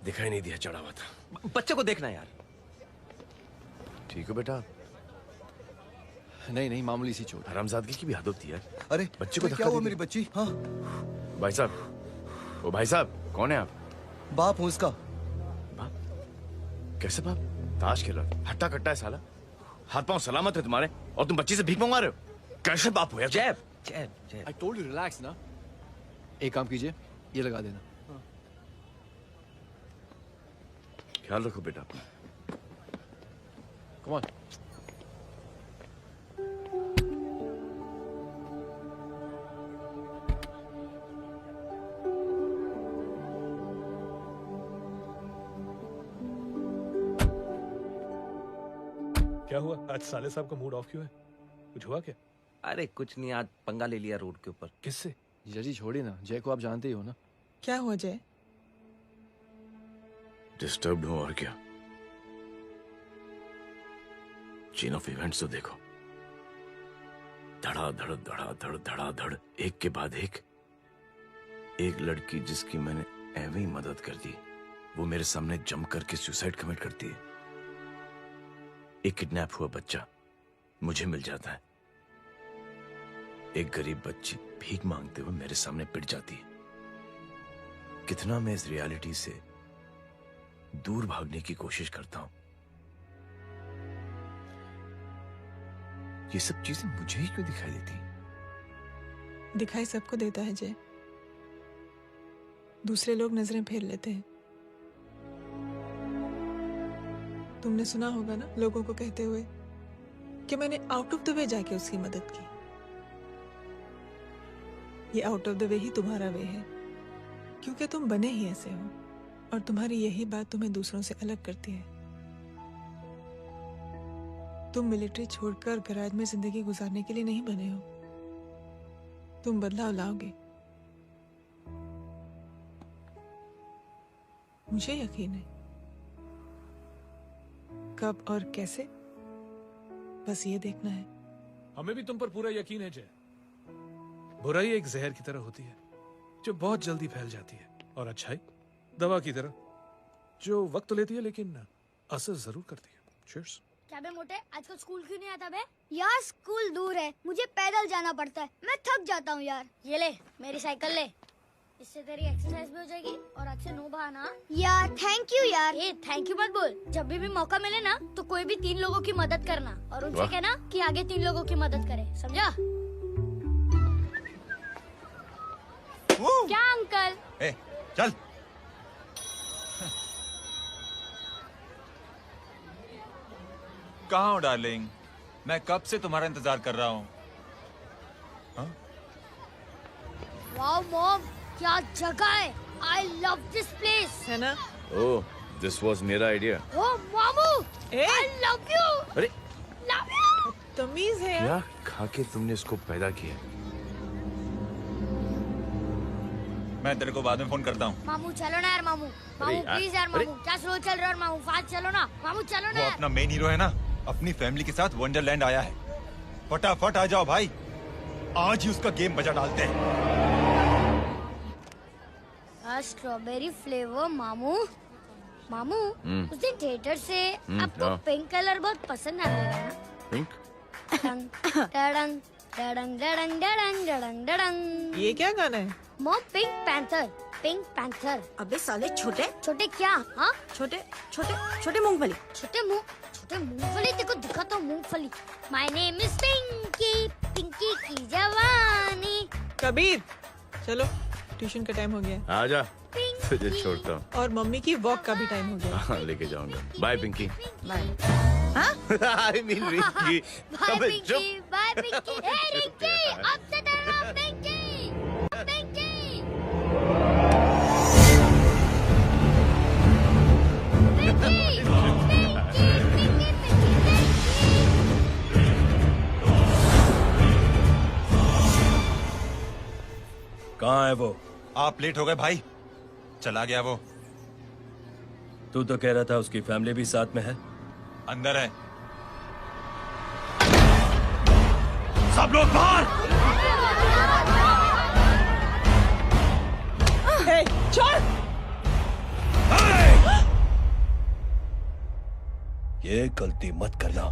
दिखाई नहीं दिया, चढ़ा हुआ था। बच्चे को देखना यार। ठीक है बेटा, नहीं नहीं, मामूली सी चोट। हरामजादगी की भी हद होती है। अरे बच्चे को क्या धक्का हुआ दे मेरी दिया। बच्ची? हाँ भाई साहब, ओ भाई साहब, कौन है आप? बाप हूँ इसका। कैसे बाप? ताश खेल रहा, हट्टा कट्टा है साला। हाथ पांव सलामत है तुम्हारे और तुम बच्ची से भीख मंगा रहे हो? कैसे बाप हो यार? जैब जैब जैब। I told you relax ना। एक काम कीजिए, ये लगा देना। ख्याल रखो बेटा। Come on। क्या हुआ आज साले साहब का मूड ऑफ क्यों है? कुछ हुआ क्या? अरे कुछ नहीं, आज पंगा ले लिया रोड के ऊपर। किससे? जीजाजी छोड़िए ना, जय को आप जानते ही हो ना। क्या हुआ जय? डिस्टर्ब्ड हूं और क्या। चेन ऑफ इवेंट्स तो देखो, धड़ाधड़ धड़ाधड़ धड़ाधड़, एक के बाद एक लड़की जिसकी मैंने एवं ही मदद कर दी, वो मेरे सामने जम करके सुसाइड कमिट करती है। एक किडनैप हुआ बच्चा मुझे मिल जाता है। एक गरीब बच्ची भीख मांगते हुए मेरे सामने पिट जाती है। कितना मैं इस रियलिटी से दूर भागने की कोशिश करता हूं। ये सब चीजें मुझे ही क्यों दिखाई देती? दिखाई सबको देता है जय, दूसरे लोग नजरें फेर लेते हैं। तुमने सुना होगा ना लोगों को कहते हुए कि मैंने आउट ऑफ द वे जाके उसकी मदद की। ये आउट ऑफ द वे ही तुम्हारा वे है, क्योंकि तुम बने ही ऐसे हो और तुम्हारी यही बात तुम्हें दूसरों से अलग करती है। तुम मिलिट्री छोड़कर गैराज में जिंदगी गुजारने के लिए नहीं बने हो। तुम बदलाव लाओगे, मुझे यकीन है। कब और कैसे, बस ये देखना है। हमें भी तुम पर पूरा यकीन है जय। बुराई एक जहर की तरह होती है जो बहुत जल्दी फैल जाती है, और अच्छाई दवा की तरह जो वक्त लेती है लेकिन असर जरूर करती है। चीयर्स। क्या बे मोटे, आजकल स्कूल क्यों नहीं आता बे? यार स्कूल दूर है, मुझे पैदल जाना पड़ता है, मैं थक जाता हूँ यार। ये ले मेरी साइकिल ले, इससे तेरी एक्सरसाइज भी हो जाएगी और आज से नो बहाना। यार थैंक यू यार। ए थैंक यू मत बोल, जब भी मौका मिले ना तो कोई भी 3 लोगों की मदद करना और उनसे कहना कि आगे 3 लोगों की मदद करे, समझा? क्या अंकल? ए, चल। कहाँ हो डार्लिंग? मैं कब से तुम्हारा इंतजार कर रहा हूँ। वाओ मॉम, क्या जगह है। I love this place. है ना? ओह, दिस वाज मेरा आइडिया। ओ मामू, I love you. अरे Love you. तमीज है। क्या खा के तुमने इसको पैदा किया? मैं तेरे को बाद में फोन करता हूँ। मामू चलो ना यार, मामू मामू प्लीज यार, मामू क्या स्लो चल रहा है मामू, फास्ट चलो ना मामू, चलो ना वो यार। अपना मेन हीरो है ना, अपनी फैमिली के साथ वंडरलैंड आया है। फटाफट आ जाओ भाई, आज ही उसका गेम बजा डालते हैं। स्ट्रॉबेरी फ्लेवर मामू। मामू उस दिन थिएटर से आपको हाँ। पिंक कलर बहुत पसंद आने लगा ना? पिंक? डडंग डडंग डडंग डडंग डडंग डडंग डडंग। ये क्या गाना है? Mom pink panther, pink panther. अबे साले छोटे छोटे क्या? हाँ छोटे छोटे छोटे मूंगफली। छोटे मूंगफली, देखो दिखाता हूँ मूंगफली। My name is Pinky, Pinky की जवानी। कबीर चलो, ट्यूशन का टाइम हो गया। आजा, तुझे छोड़ता हूँ। और मम्मी की वॉक का भी टाइम हो गया। हाँ, लेके जाऊंगा। Bye Pinky. Bye. I mean Rinky. Bye Pinky, bye Pinky. Hey Rinky, अब से तेरा नाम पिंकी, पिंकी। पिंकी, पिंकी, कहाँ है वो? आप लेट हो गए भाई, चला गया वो। तू तो कह रहा था उसकी फैमिली भी साथ में है। अंदर है। सब लोग बाहर। छोड़। ये गलती मत करना।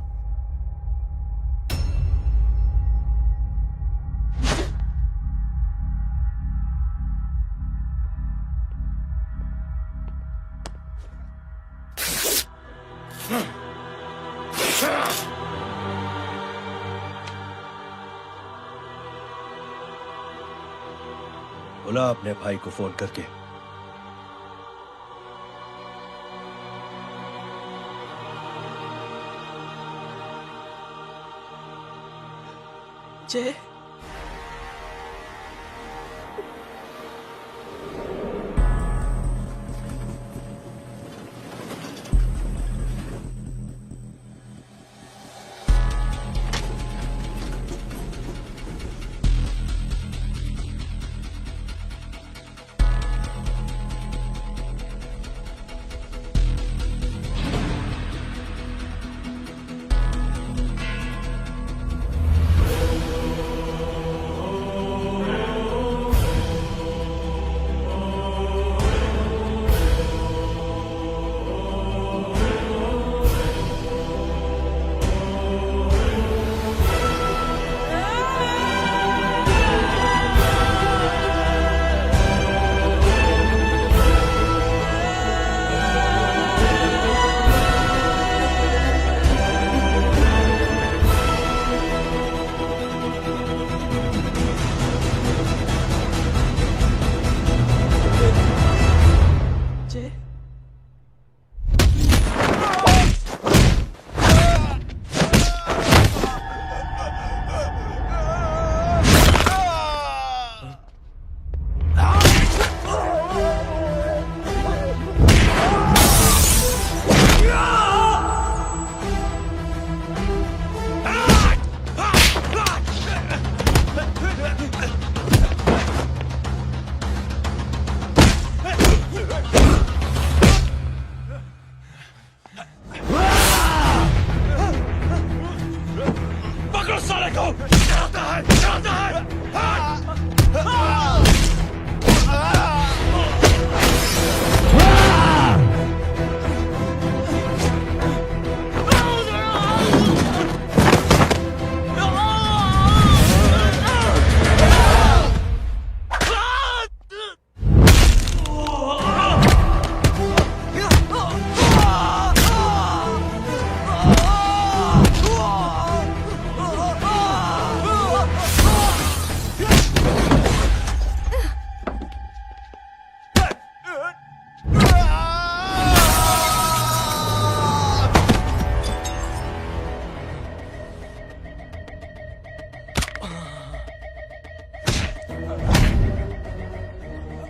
बुला अपने भाई को फोन करके। जय,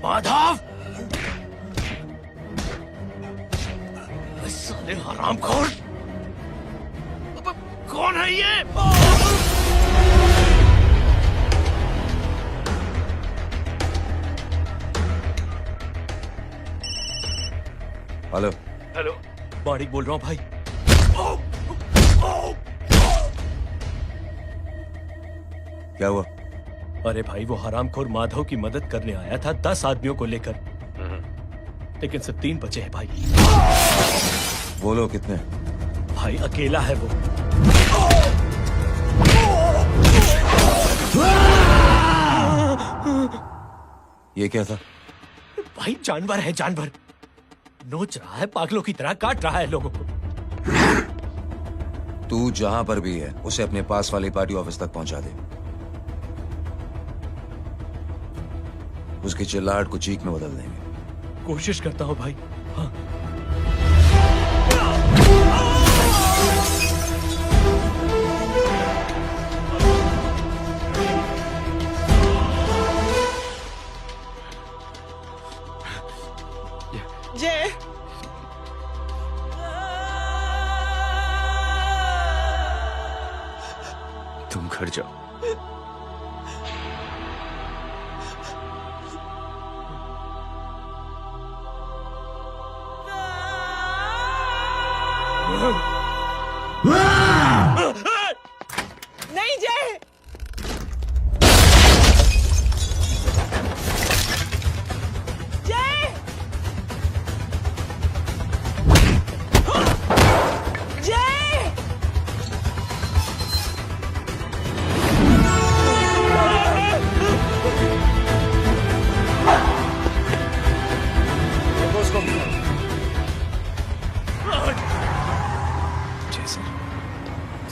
माधव, साले हरामखोर, कौन है ये? हेलो हेलो, माणिक बोल रहा हूँ भाई। क्या हुआ? अरे भाई, वो हरामखोर माधव की मदद करने आया था 10 आदमियों को लेकर, लेकिन सिर्फ 3 बचे हैं भाई। बोलो कितने? भाई अकेला है वो। ये क्या था? भाई जानवर है, जानवर। नोच रहा है, पागलों की तरह काट रहा है लोगों को। तू जहां पर भी है उसे अपने पास वाली पार्टी ऑफिस तक पहुंचा दे। उसकी चिल्लाहट को चीख में बदल देंगे। कोशिश करता हूं भाई। हाँ। जय, तुम घर जाओ। नहीं जय, जय, जय,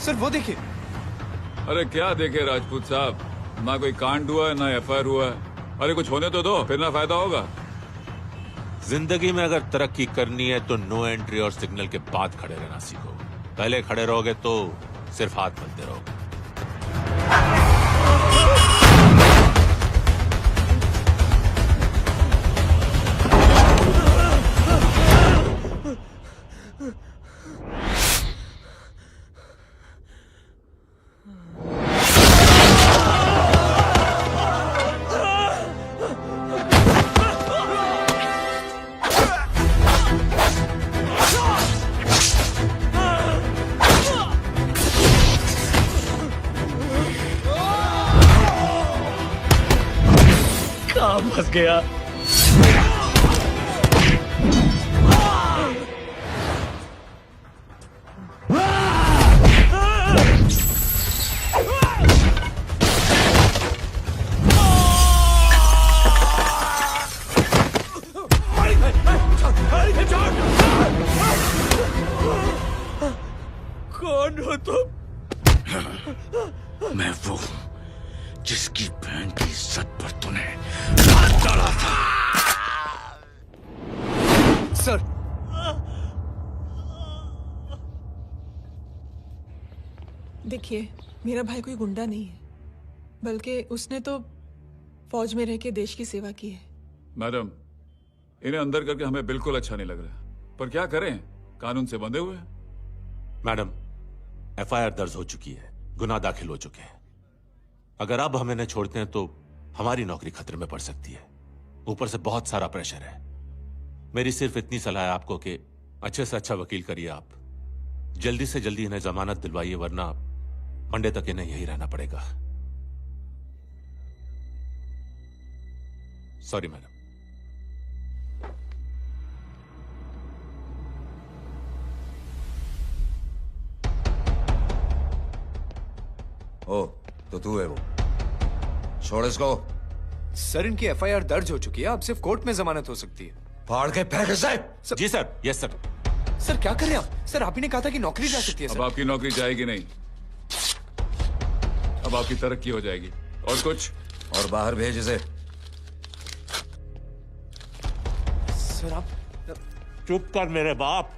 सर वो देखिए। अरे क्या देखे राजपूत साहब, ना कोई कांड हुआ है ना एफआईआर हुआ है। अरे कुछ होने तो दो, फिर ना फायदा होगा। जिंदगी में अगर तरक्की करनी है तो नो एंट्री और सिग्नल के बाद खड़े रहना सीखो। पहले खड़े रहोगे तो सिर्फ हाथ मलते रहोगे। फंस गया। कौन हो तुम? मैं वो हूं जिसकी बहन की इज्जत पर तूने हाथ डाला था। सर, देखिए, मेरा भाई कोई गुंडा नहीं है, बल्कि उसने तो फौज में रह के देश की सेवा की है। मैडम, इन्हें अंदर करके हमें बिल्कुल अच्छा नहीं लग रहा, पर क्या करें, कानून से बंधे हुए हैं। मैडम, एफआईआर दर्ज हो चुकी है, गुनाह दाखिल हो चुके हैं। अगर अब हम इन्हें छोड़ते हैं तो हमारी नौकरी खतरे में पड़ सकती है। ऊपर से बहुत सारा प्रेशर है। मेरी सिर्फ इतनी सलाह है आपको कि अच्छे से अच्छा वकील करिए आप। जल्दी से जल्दी इन्हें जमानत दिलवाइए, वरना मंडे तक इन्हें यही रहना पड़ेगा। Sorry madam. ओ, तो तू है वो? छोड़ इसको। सर, इनकी एफआईआर दर्ज हो चुकी है, अब सिर्फ कोर्ट में जमानत हो सकती है। फाड़ के फेंक साहब। जी सर। Yes sir. सर क्या कर रहे हैं आप? सर, आप ही ने कहा था कि नौकरी जा सकती है। अब आपकी नौकरी जाएगी नहीं, अब आपकी तरक्की हो जाएगी। और कुछ? और बाहर भेज इसे। सर आप चुप कर मेरे बाप।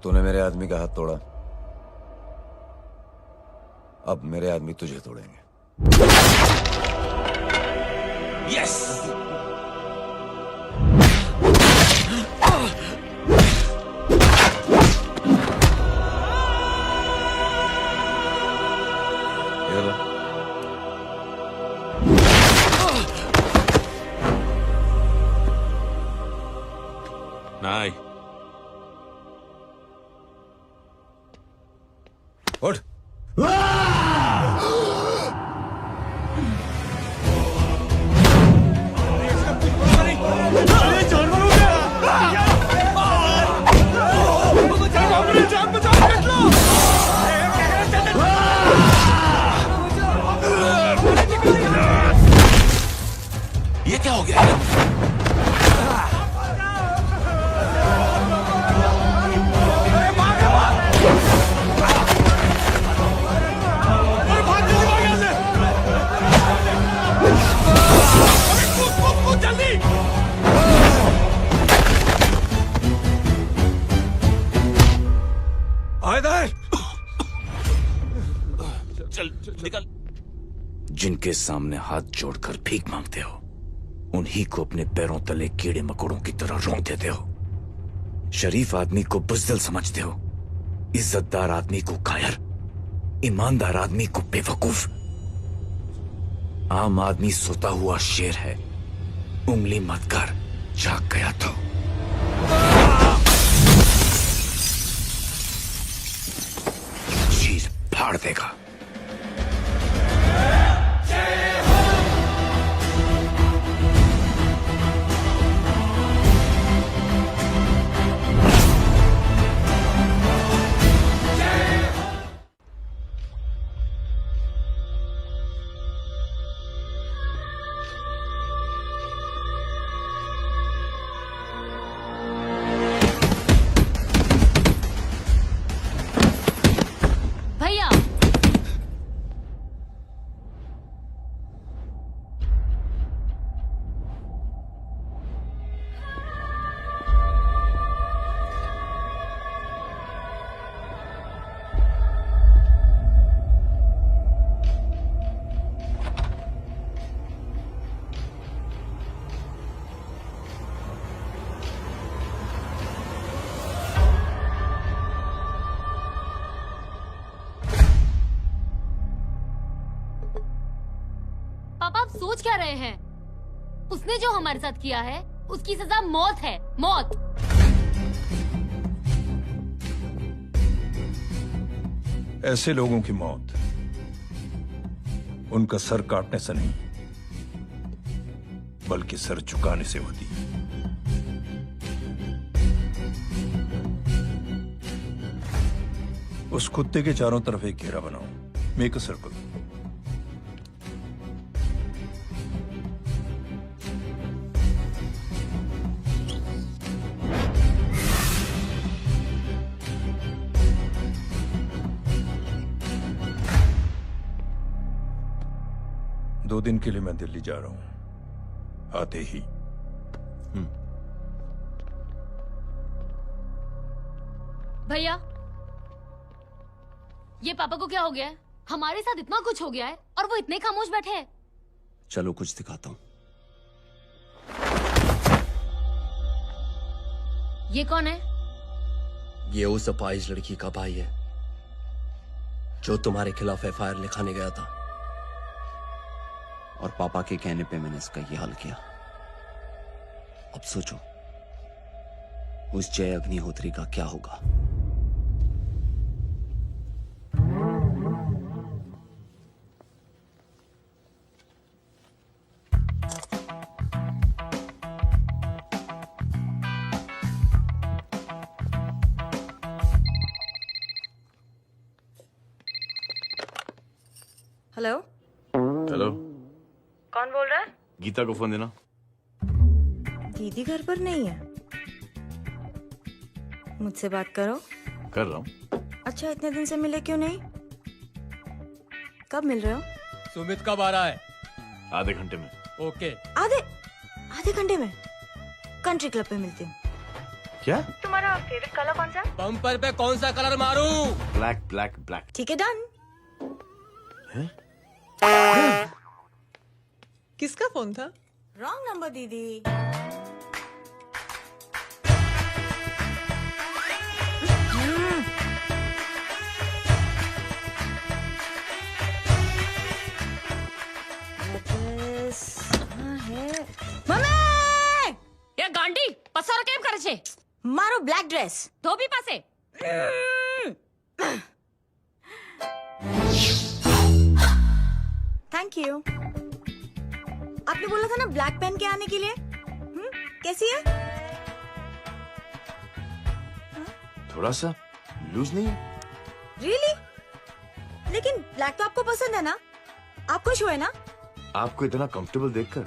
तूने मेरे आदमी का हाथ तोड़ा, अब मेरे आदमी तुझे तोड़ेंगे। यस। नहीं। उठ। ये क्या हो गया? चल निकल। जिनके सामने हाथ जोड़कर भीख मांगते हो, उन्हीं को अपने पैरों तले कीड़े मकोड़ों की तरह रोक देते हो। शरीफ आदमी को बुज़दिल समझते हो, इज्जतदार आदमी को कायर, ईमानदार आदमी को बेवकूफ। आम आदमी सोता हुआ शेर है, उंगली मत कर, जाग गया तो। चीर फाड़ देगा। सोच क्या रहे हैं? उसने जो हमारे साथ किया है उसकी सजा मौत है, मौत। ऐसे लोगों की मौत उनका सर काटने से नहीं बल्कि सर झुकाने से होती है। उस कुत्ते के चारों तरफ एक घेरा बनाओ, मेक अ सर्कल। दो दिन के लिए मैं दिल्ली जा रहा हूं, आते ही। भैया, ये पापा को क्या हो गया है? हमारे साथ इतना कुछ हो गया है और वो इतने खामोश बैठे हैं। चलो कुछ दिखाता हूँ। ये कौन है? ये उस अपाहिज लड़की का भाई है जो तुम्हारे खिलाफ एफआईआर लिखाने गया था, और पापा के कहने पे मैंने इसका ये हाल किया। अब सोचो उस जय अग्निहोत्री का क्या होगा। हेलो हेलो, कौन बोल रहा है? गीता को फोन देना। दीदी घर पर नहीं है। मुझसे बात करो। कर रहा हूँ। अच्छा, इतने दिन से मिले क्यों नहीं? कब मिल रहे हो? सुमित कब आ रहा है? आधे घंटे में। ओके। आधे घंटे में कंट्री क्लब पे मिलती हूँ। क्या? तुम्हारा फेवरेट कलर कौन सा? बम्पर पे कौन सा कलर मारूं? Black black black. ठीक है, डन। किसका फोन था? रॉन्ग नंबर दीदी। ये गांडी पसार केम करे छे? मारो ब्लैक ड्रेस धोबी पासे। Thank you. आपने बोला था ना ब्लैक पेन के आने के लिए। कैसी है? थोड़ा सा लूज नहीं है? रियली? लेकिन ब्लैक तो आपको पसंद है ना? आप खुश हुए ना? आपको इतना कंफर्टेबल देखकर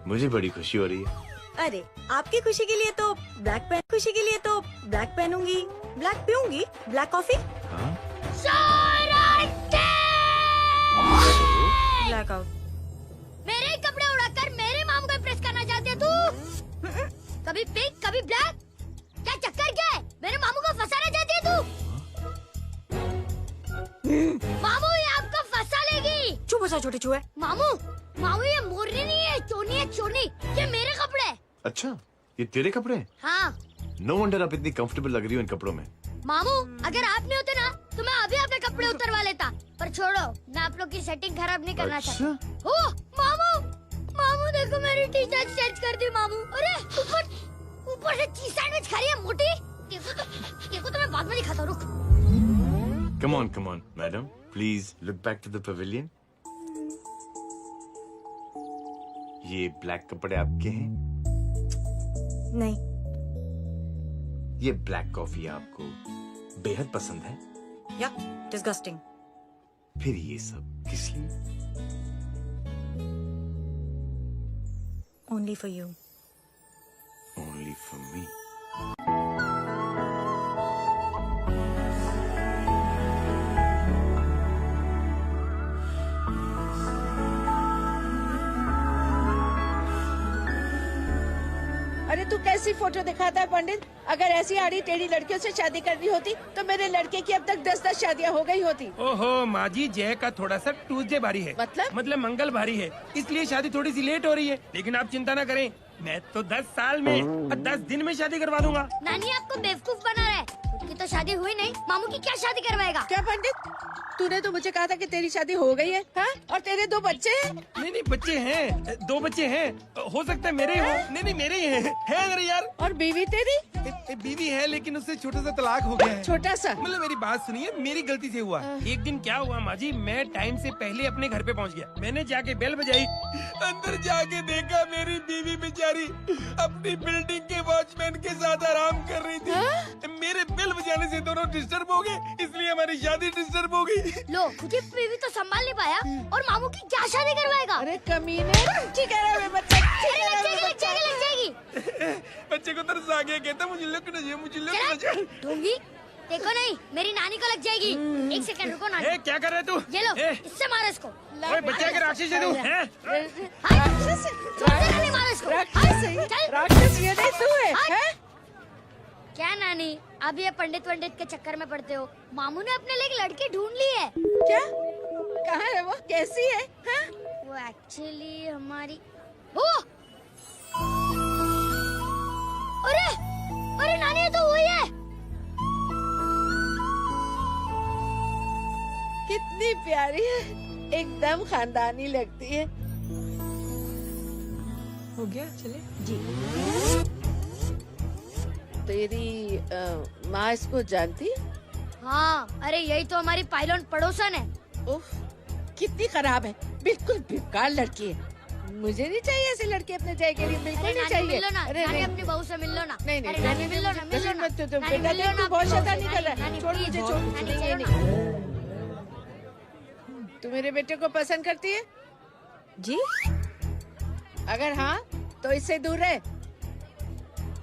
मुझे बड़ी खुशी हो रही है। अरे, आपकी खुशी के लिए तो ब्लैक पेन, खुशी के लिए तो ब्लैक पहनूंगी, ब्लैक पीऊंगी, ब्लैक कॉफी। हाँ? Black out. मेरे कपड़े उड़ाकर मेरे मामू को इम्प्रेस करना चाहती है तू? कभी पिंक कभी ब्लैक, क्या चक्कर क्या है? मेरे मामू को फंसाना चाहती है तू? मामू ये आपको फंसा लेगी। चुप हो जा छोटे चूहे। मामू मामू ये मोरनी नहीं है, चोनी है चोनी। ये मेरे कपड़े हैं। अच्छा, ये तेरे कपड़े हैं? हाँ। नो वंडर आप इतनी कंफर्टेबल लग रही हो इन कपड़ों में। मामू अगर आप नहीं होते ना तो मैं अभी अपने कपड़े उतरवा लेता, पर छोड़ो, मैं आप लोग की सेटिंग खराब नहीं करना चाहता। ओह मामू, मामू देखो मेरी टी शर्ट चेंज कर दी मामू। अरे ऊपर से चीज सैंडविच खा रही है मोटी। देखो तो मैं बाद में दिखाता हूँ, रुक। Come on, madam. Please look back to the pavilion. ये ब्लैक कपड़े आपके हैं? नहीं। ये ब्लैक कॉफी आपको बेहद पसंद है? या डिस्गस्टिंग। फिर ये सब किस लिए? Only for you. Only for me. अरे तू कैसी फोटो दिखाता है पंडित? अगर ऐसी आड़ी टेढ़ी लड़कियों से शादी करनी होती तो मेरे लड़के की अब तक 10-10 शादियां हो गई होती। ओहो माँ जी, जय का थोड़ा सा ट्यूसडे भारी है। मतलब मंगल भारी है, इसलिए शादी थोड़ी सी लेट हो रही है। लेकिन आप चिंता ना करें, मैं तो 10 साल में और 10 दिन में शादी करवा दूंगा। नानी आपको बेवकूफ बना रहा है। उसकी तो शादी हुई नहीं, मामू की क्या शादी करवाएगा? क्या पंडित? तूने तो मुझे कहा था कि तेरी शादी हो गई है, हाँ? और तेरे 2 बच्चे हैं। नहीं बच्चे हैं, 2 बच्चे हैं, हो सकता है मेरे ही हो। नहीं मेरे ही हैं, है अरे यार। और बीवी तेरी? बीवी है लेकिन उससे छोटा सा तलाक हो गया है। छोटा सा? मतलब मेरी बात सुनिए, मेरी गलती से हुआ। एक दिन क्या हुआ माँ जी, मैं टाइम से पहले अपने घर पे पहुँच गया। मैंने जाके बेल बजाई, अंदर जाके देखा मेरी बीवी बेचारी अपनी बिल्डिंग के वॉचमैन के साथ आराम कर रही थी। मेरे बेल बजाने से दोनों डिस्टर्ब हो गए, इसलिए हमारी शादी डिस्टर्ब हो गई। लो, मुझे बीवी तो संभाल नहीं पाया और मामू की क्या शादी करवाएगा? अरे कमीने, ठीक है बच्चे, लग जाएगी। बच्चे को तरस आ गया, कहता मुझे लगना चाहिए, मुझे लगना चाहिए। ढोंगी, देखो नहीं, मेरी नानी को लग जाएगी। 1 सेकंड रुको नानी। क्या कर रहे तू? ये लो, इससे मारो इसको। ओए बच्चे के राक्षस है तू, हैं? मारो इसको। राक्षस ये नहीं तू है? क्या नानी, अब ये पंडित के चक्कर में पड़ते हो? मामू ने अपने लिए एक लड़की ढूंढ ली है। क्या? कहाँ है वो? कैसी है? हाँ? वो एक्चुअली हमारी अरे नानी, ये तो वही है। कितनी प्यारी है, एकदम खानदानी लगती है। हो गया, चले जी। तेरी माँ इसको जानती? हाँ, अरे यही तो हमारी पायलट पड़ोसन है। उफ, कितनी खराब है, बिल्कुल बेकार लड़की है। मुझे नहीं चाहिए ऐसी लड़की अपने जय के लिए, बिल्कुल नहीं चाहिए। मिल लो ना, अरे नानी अपनी बहू से मिल लो ना। नहीं अरे नानी मिल लो ना, मिल लो ना। बेटा तू बहुत शैतानी कर रहा है, छोड़ मुझे, छोड़ मुझे। तू मेरे बेटे को पसंद करती है? जी। अगर हाँ तो इससे दूर रहे।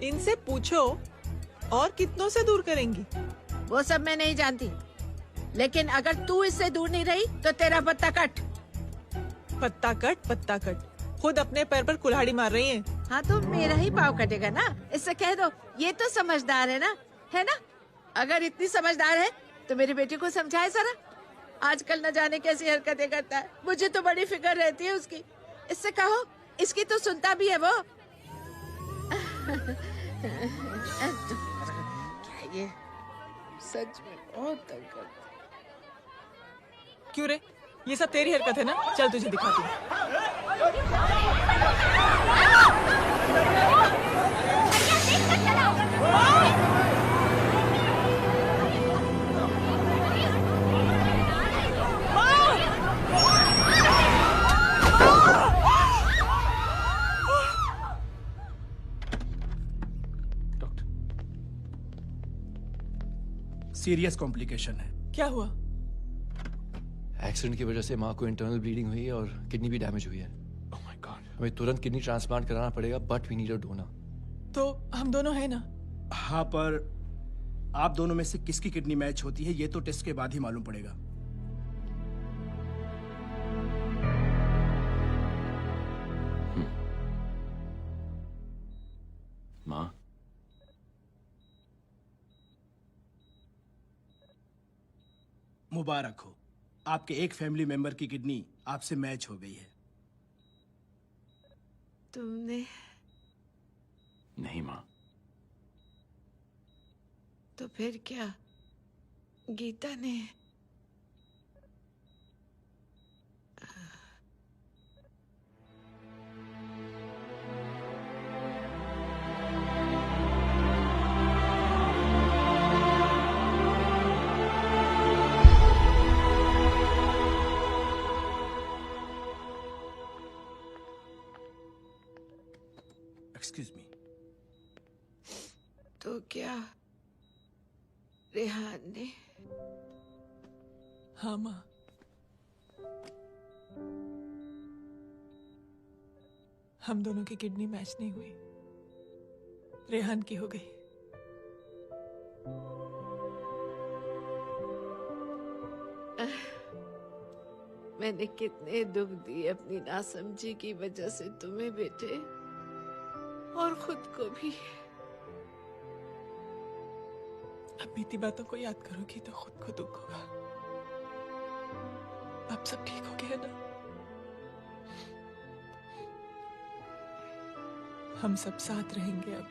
इनसे पूछो और कितनों से दूर करेंगी? वो सब मैं नहीं जानती, लेकिन अगर तू इससे दूर नहीं रही तो तेरा पत्ता कट। पत्ता कट, खुद अपने पैर पर कुल्हाड़ी मार रही हैं। हाँ तो मेरा ही पाँव कटेगा ना, इससे कह दो। ये तो समझदार है ना? अगर इतनी समझदार है तो मेरी बेटी को समझाए जरा। आजकल न जाने कैसी हरकतें करता है, मुझे तो बड़ी फिक्र रहती है उसकी। इससे कहो, इसकी तो सुनता भी है वो। क्या ये सच में बहुत तंग करता है। क्यों रे, ये सब तेरी हरकत है ना? चल तुझे दिखाती हूँ। सीरियस कॉम्प्लिकेशन है। क्या हुआ? एक्सीडेंट की वजह से माँ को इंटरनल ब्लीडिंग हुई है और किडनी भी डैमेज हुई है। Oh my god. हमें तुरंत किडनी ट्रांसप्लांट कराना पड़ेगा, but we need a donor. तो हम दोनों हैं ना? हाँ, पर आप दोनों में से किसकी किडनी मैच होती है ये तो टेस्ट के बाद ही मालूम पड़ेगा। माँ, मुबारक हो, आपके एक फैमिली मेंबर की किडनी आपसे मैच हो गई है। तुमने? नहीं माँ। तो फिर क्या? गीता ने? Excuse me. तो क्या रेहान ने? हाँ माँ, हम दोनों की किडनी मैच नहीं हुई, रेहान की हो गई। मैंने कितने दुख दिए अपनी नासमझी की वजह से तुम्हें बेटे, और खुद को भी। अब बीती बातों को याद करोगी तो खुद को दुख होगा। अब सब ठीक हो गया ना? हम सब साथ रहेंगे अब,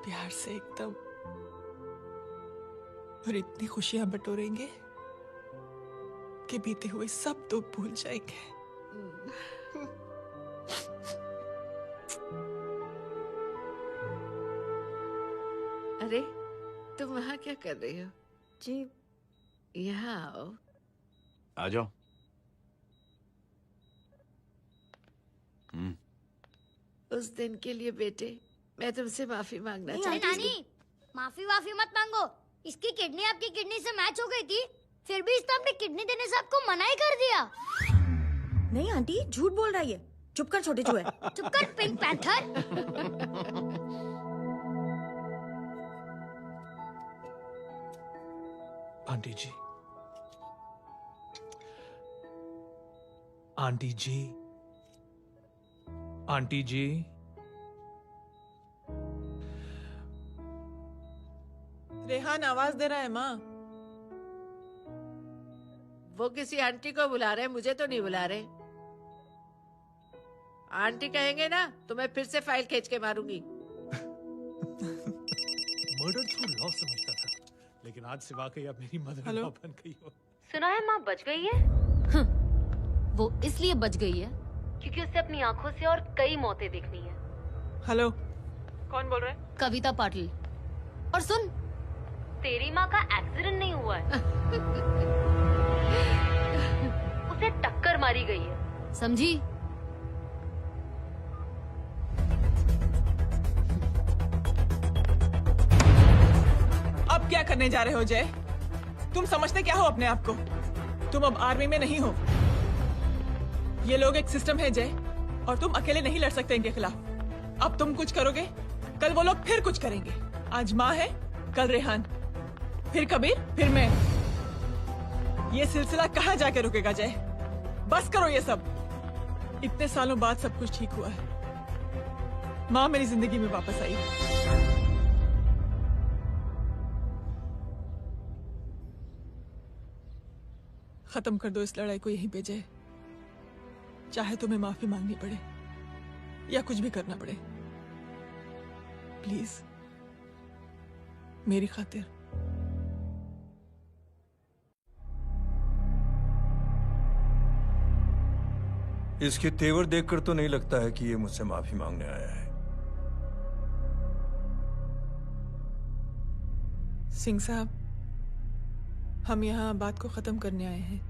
प्यार से एकदम, और इतनी खुशियां बटोरेंगे आपके बीते हुए सब दुख भूल जाएंगे। अरे तुम वहाँ क्या कर रही हो? जी यहाँ आओ। आ जाओ। उस दिन के लिए बेटे मैं तुमसे माफी मांगना अरे चाहती नानी, हूँ। माफी वाफी मत मांगो। इसकी किडनी आपकी किडनी से मैच हो गई थी, फिर भी इसने अपनी किडनी देने से आपको मना ही कर दिया। नहीं आंटी, झूठ बोल रही है। चुप कर छोटे चूहे। चुप कर पिंक पैंथर। आंटी जी, आंटी जी, आंटी जी, रेहान आवाज दे रहा है माँ। वो किसी आंटी को बुला रहे हैं, मुझे तो नहीं बुला रहे। आंटी कहेंगे ना तो मैं फिर से फाइल खींच के मारूंगी। मर्डर थ्रू लॉ समझता था, लेकिन आज से वाकई अब मेरी मदर इन लॉ बन गई हो। सुना है माँ बच गई है। वो इसलिए बच गई है क्योंकि उसे अपनी आंखों से और कई मौतें देखनी है। हेलो, कौन बोल रहा है? कविता पाटिल। और सुन, तेरी माँ का एक्सीडेंट नहीं हुआ है। उसे टक्कर मारी गई है। समझी? अब क्या करने जा रहे हो जय? तुम समझते क्या हो अपने आप को? तुम अब आर्मी में नहीं हो। ये लोग एक सिस्टम है जय, और तुम अकेले नहीं लड़ सकते इनके खिलाफ। अब तुम कुछ करोगे, कल वो लोग फिर कुछ करेंगे। आज माँ है, कल रेहान, फिर कबीर, फिर मैं। ये सिलसिला कहाँ जाके रुकेगा जय? बस करो ये सब। इतने सालों बाद सब कुछ ठीक हुआ है। माँ मेरी जिंदगी में वापस आई। खत्म कर दो इस लड़ाई को यहीं पे जय। चाहे तुम्हें माफी मांगनी पड़े या कुछ भी करना पड़े, प्लीज मेरी खातिर। इसके तेवर देखकर तो नहीं लगता है कि ये मुझसे माफी मांगने आया है। सिंह साहब, हम यहाँ बात को खत्म करने आए हैं।